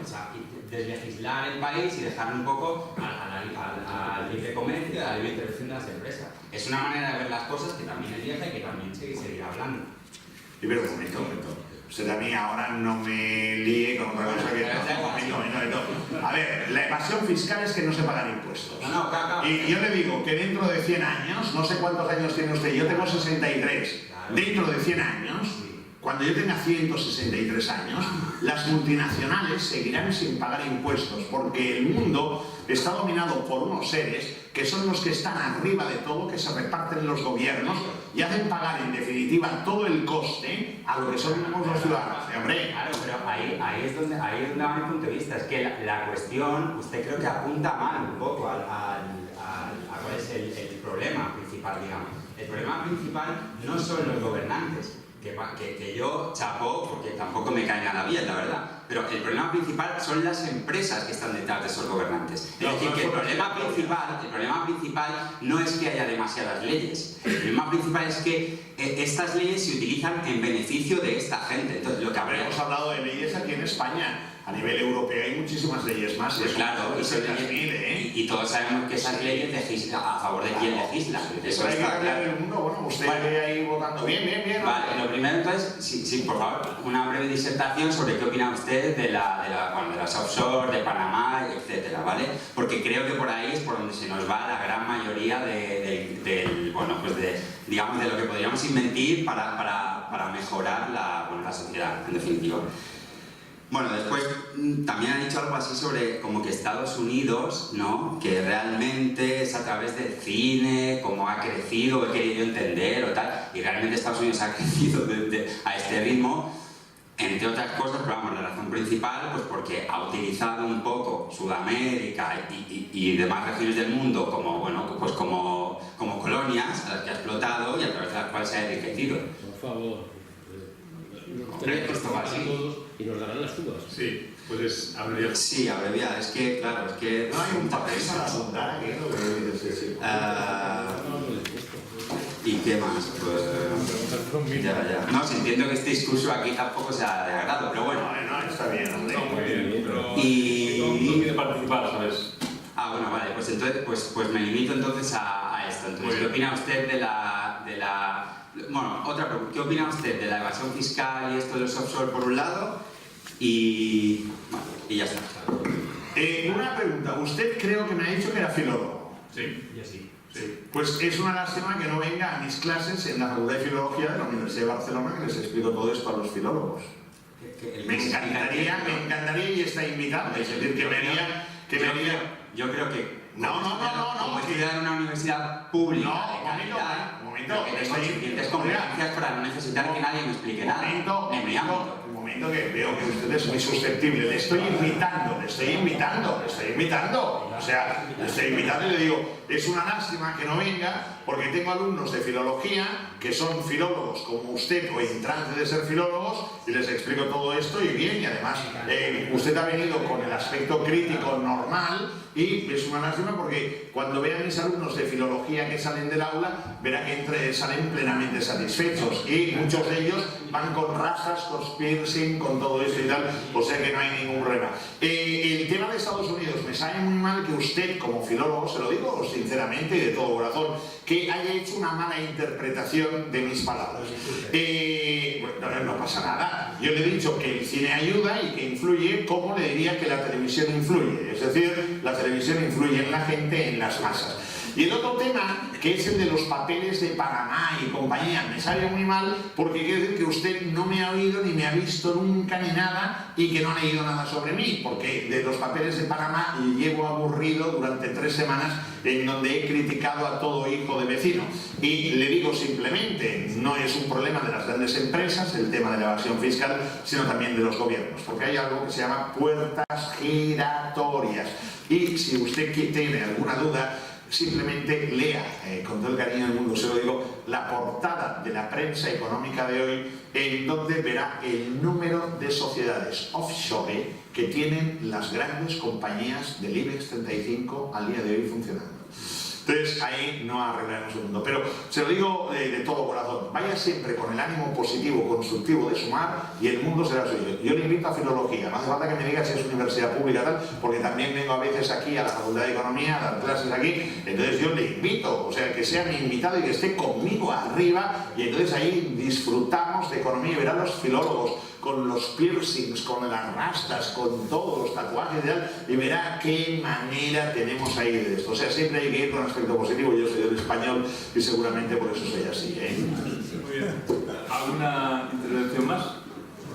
O sea, deslegislar el país y dejar un poco al libre comercio, a la libre intervención de las empresas. Es una manera de ver las cosas que también es vieja y que también se seguirá hablando. Y pero un momento. Usted a mí ahora no me líe con otra cosa que... A ver, la evasión fiscal es que no se pagan impuestos. Claro. Y yo le digo que dentro de 100 años, no sé cuántos años tiene usted, yo tengo 63. Claro. Dentro de 100 años, cuando yo tenga 163 años, las multinacionales seguirán sin pagar impuestos, porque el mundo está dominado por unos seres que son los que están arriba de todo, que se reparten los gobiernos y hacen pagar en definitiva todo el coste a lo que somos los ciudadanos. Hombre. Claro, pero ahí es donde va mi punto de vista. Es que la cuestión, usted creo que apunta mal un poco al cuál es el problema principal, digamos. El problema principal no son los gobernantes, que yo chapó porque tampoco me cae nada bien, la verdad. Pero el problema principal son las empresas que están detrás de esos gobernantes. Es decir, que el problema principal no es que haya demasiadas leyes. El problema principal es que estas leyes se utilizan en beneficio de esta gente. Entonces, lo que Hemos hablado de leyes aquí en España. A nivel europeo hay muchísimas leyes más. Pues claro, y todos sabemos que esas leyes legislan a favor de quien legisla. Eso hay que cambiar el mundo. Bueno, usted ahí votando bien. Vale, lo primero entonces, sí, por favor, una breve disertación sobre qué opina usted de las offshore, de Panamá, etcétera, ¿vale? Porque creo que por ahí es por donde se nos va la gran mayoría digamos, de lo que podríamos inventar para mejorar la sociedad, en definitiva. Bueno, después también ha dicho algo así sobre como que Estados Unidos, ¿no? Que realmente es a través del cine, como ha crecido, he querido entender o tal, y realmente Estados Unidos ha crecido a este ritmo, entre otras cosas, pero vamos, la razón principal, pues porque ha utilizado un poco Sudamérica y demás regiones del mundo como, bueno, pues como colonias a las que ha explotado y a través de las cuales se ha enriquecido. Por favor. Esto va así. Y nos darán las uvas. Sí, puedes abreviar. Sí, abreviar. Es que, claro, es que... No hay un papel para apuntar aquí, ¿no? ¿Y qué más? Pues... ya. No, si entiendo que este discurso aquí tampoco sea de agrado, pero bueno. No, está bien, hombre. No, muy bien, pero... No quiere participar, ¿sabes? Bueno, vale, pues entonces pues me limito entonces a esto. Entonces, ¿qué opina usted de la... Bueno, otra pregunta. ¿Qué opina usted de la evasión fiscal y esto de los offshore por un lado? Y ya está. Una pregunta. Usted creo que me ha dicho que era filólogo. Sí. Y así. Sí. Pues es una lástima que no venga a mis clases en la Facultad de Filología de la Universidad de Barcelona, que les explico todo esto a los filólogos. Me encantaría y está invitado. Es decir, que venía... Yo creo que... No. Como estudiar en una universidad pública de calidad, un momento, que tengo suficientes competencias para no necesitar que nadie me explique nada en mi ámbito. Un momento que veo que usted es muy susceptible. Le estoy invitando. O sea, le estoy invitando y le digo, es una lástima que no venga porque tengo alumnos de filología que son filólogos como usted o en trance de ser filólogos y les explico todo esto y bien, y además usted ha venido con el aspecto crítico normal y es una lástima porque cuando vean mis alumnos de filología que salen del aula verán que salen plenamente satisfechos y muchos de ellos van con rastas, con piercing, con todo esto y tal, o sea que no hay ningún problema. El tema de Estados Unidos, me sabe muy mal que usted como filólogo, se lo digo sinceramente y de todo corazón, que haya hecho una mala interpretación de mis palabras. Bueno, no pasa nada. Yo le he dicho que el cine ayuda y que influye, como le diría que la televisión influye. Es decir, la televisión influye en la gente, en las masas. Y el otro tema, que es el de los papeles de Panamá y compañía, me sabe muy mal porque quiere decir que usted no me ha oído ni me ha visto nunca ni nada y que no ha leído nada sobre mí, porque de los papeles de Panamá llevo aburrido durante 3 semanas en donde he criticado a todo hijo de vecino. Y le digo simplemente, no es un problema de las grandes empresas, el tema de la evasión fiscal, sino también de los gobiernos, porque hay algo que se llama puertas giratorias. Y si usted tiene alguna duda, simplemente lea, con todo el cariño del mundo se lo digo, la portada de la prensa económica de hoy, en donde verá el número de sociedades offshore que tienen las grandes compañías del IBEX 35 al día de hoy funcionando. Entonces ahí no arreglaremos el mundo, pero se lo digo de todo corazón, vaya siempre con el ánimo positivo, constructivo de sumar y el mundo será suyo. Yo le invito a filología, no hace falta que me diga si es universidad pública tal, porque también vengo a veces aquí a la Facultad de Economía a dar clases aquí, entonces yo le invito, o sea, que sea mi invitado y que esté conmigo arriba y entonces ahí disfrutamos de economía y verán los filólogos con los piercings, con las rastas, con todos los tatuajes y tal, y verá qué manera tenemos ahí de esto. O sea, siempre hay que ir con aspecto positivo. Yo soy del español y seguramente por eso soy así, Muy bien. ¿Alguna intervención más?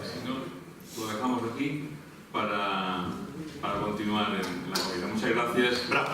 Si no, lo dejamos aquí para continuar en la comida. Muchas gracias. Bravo.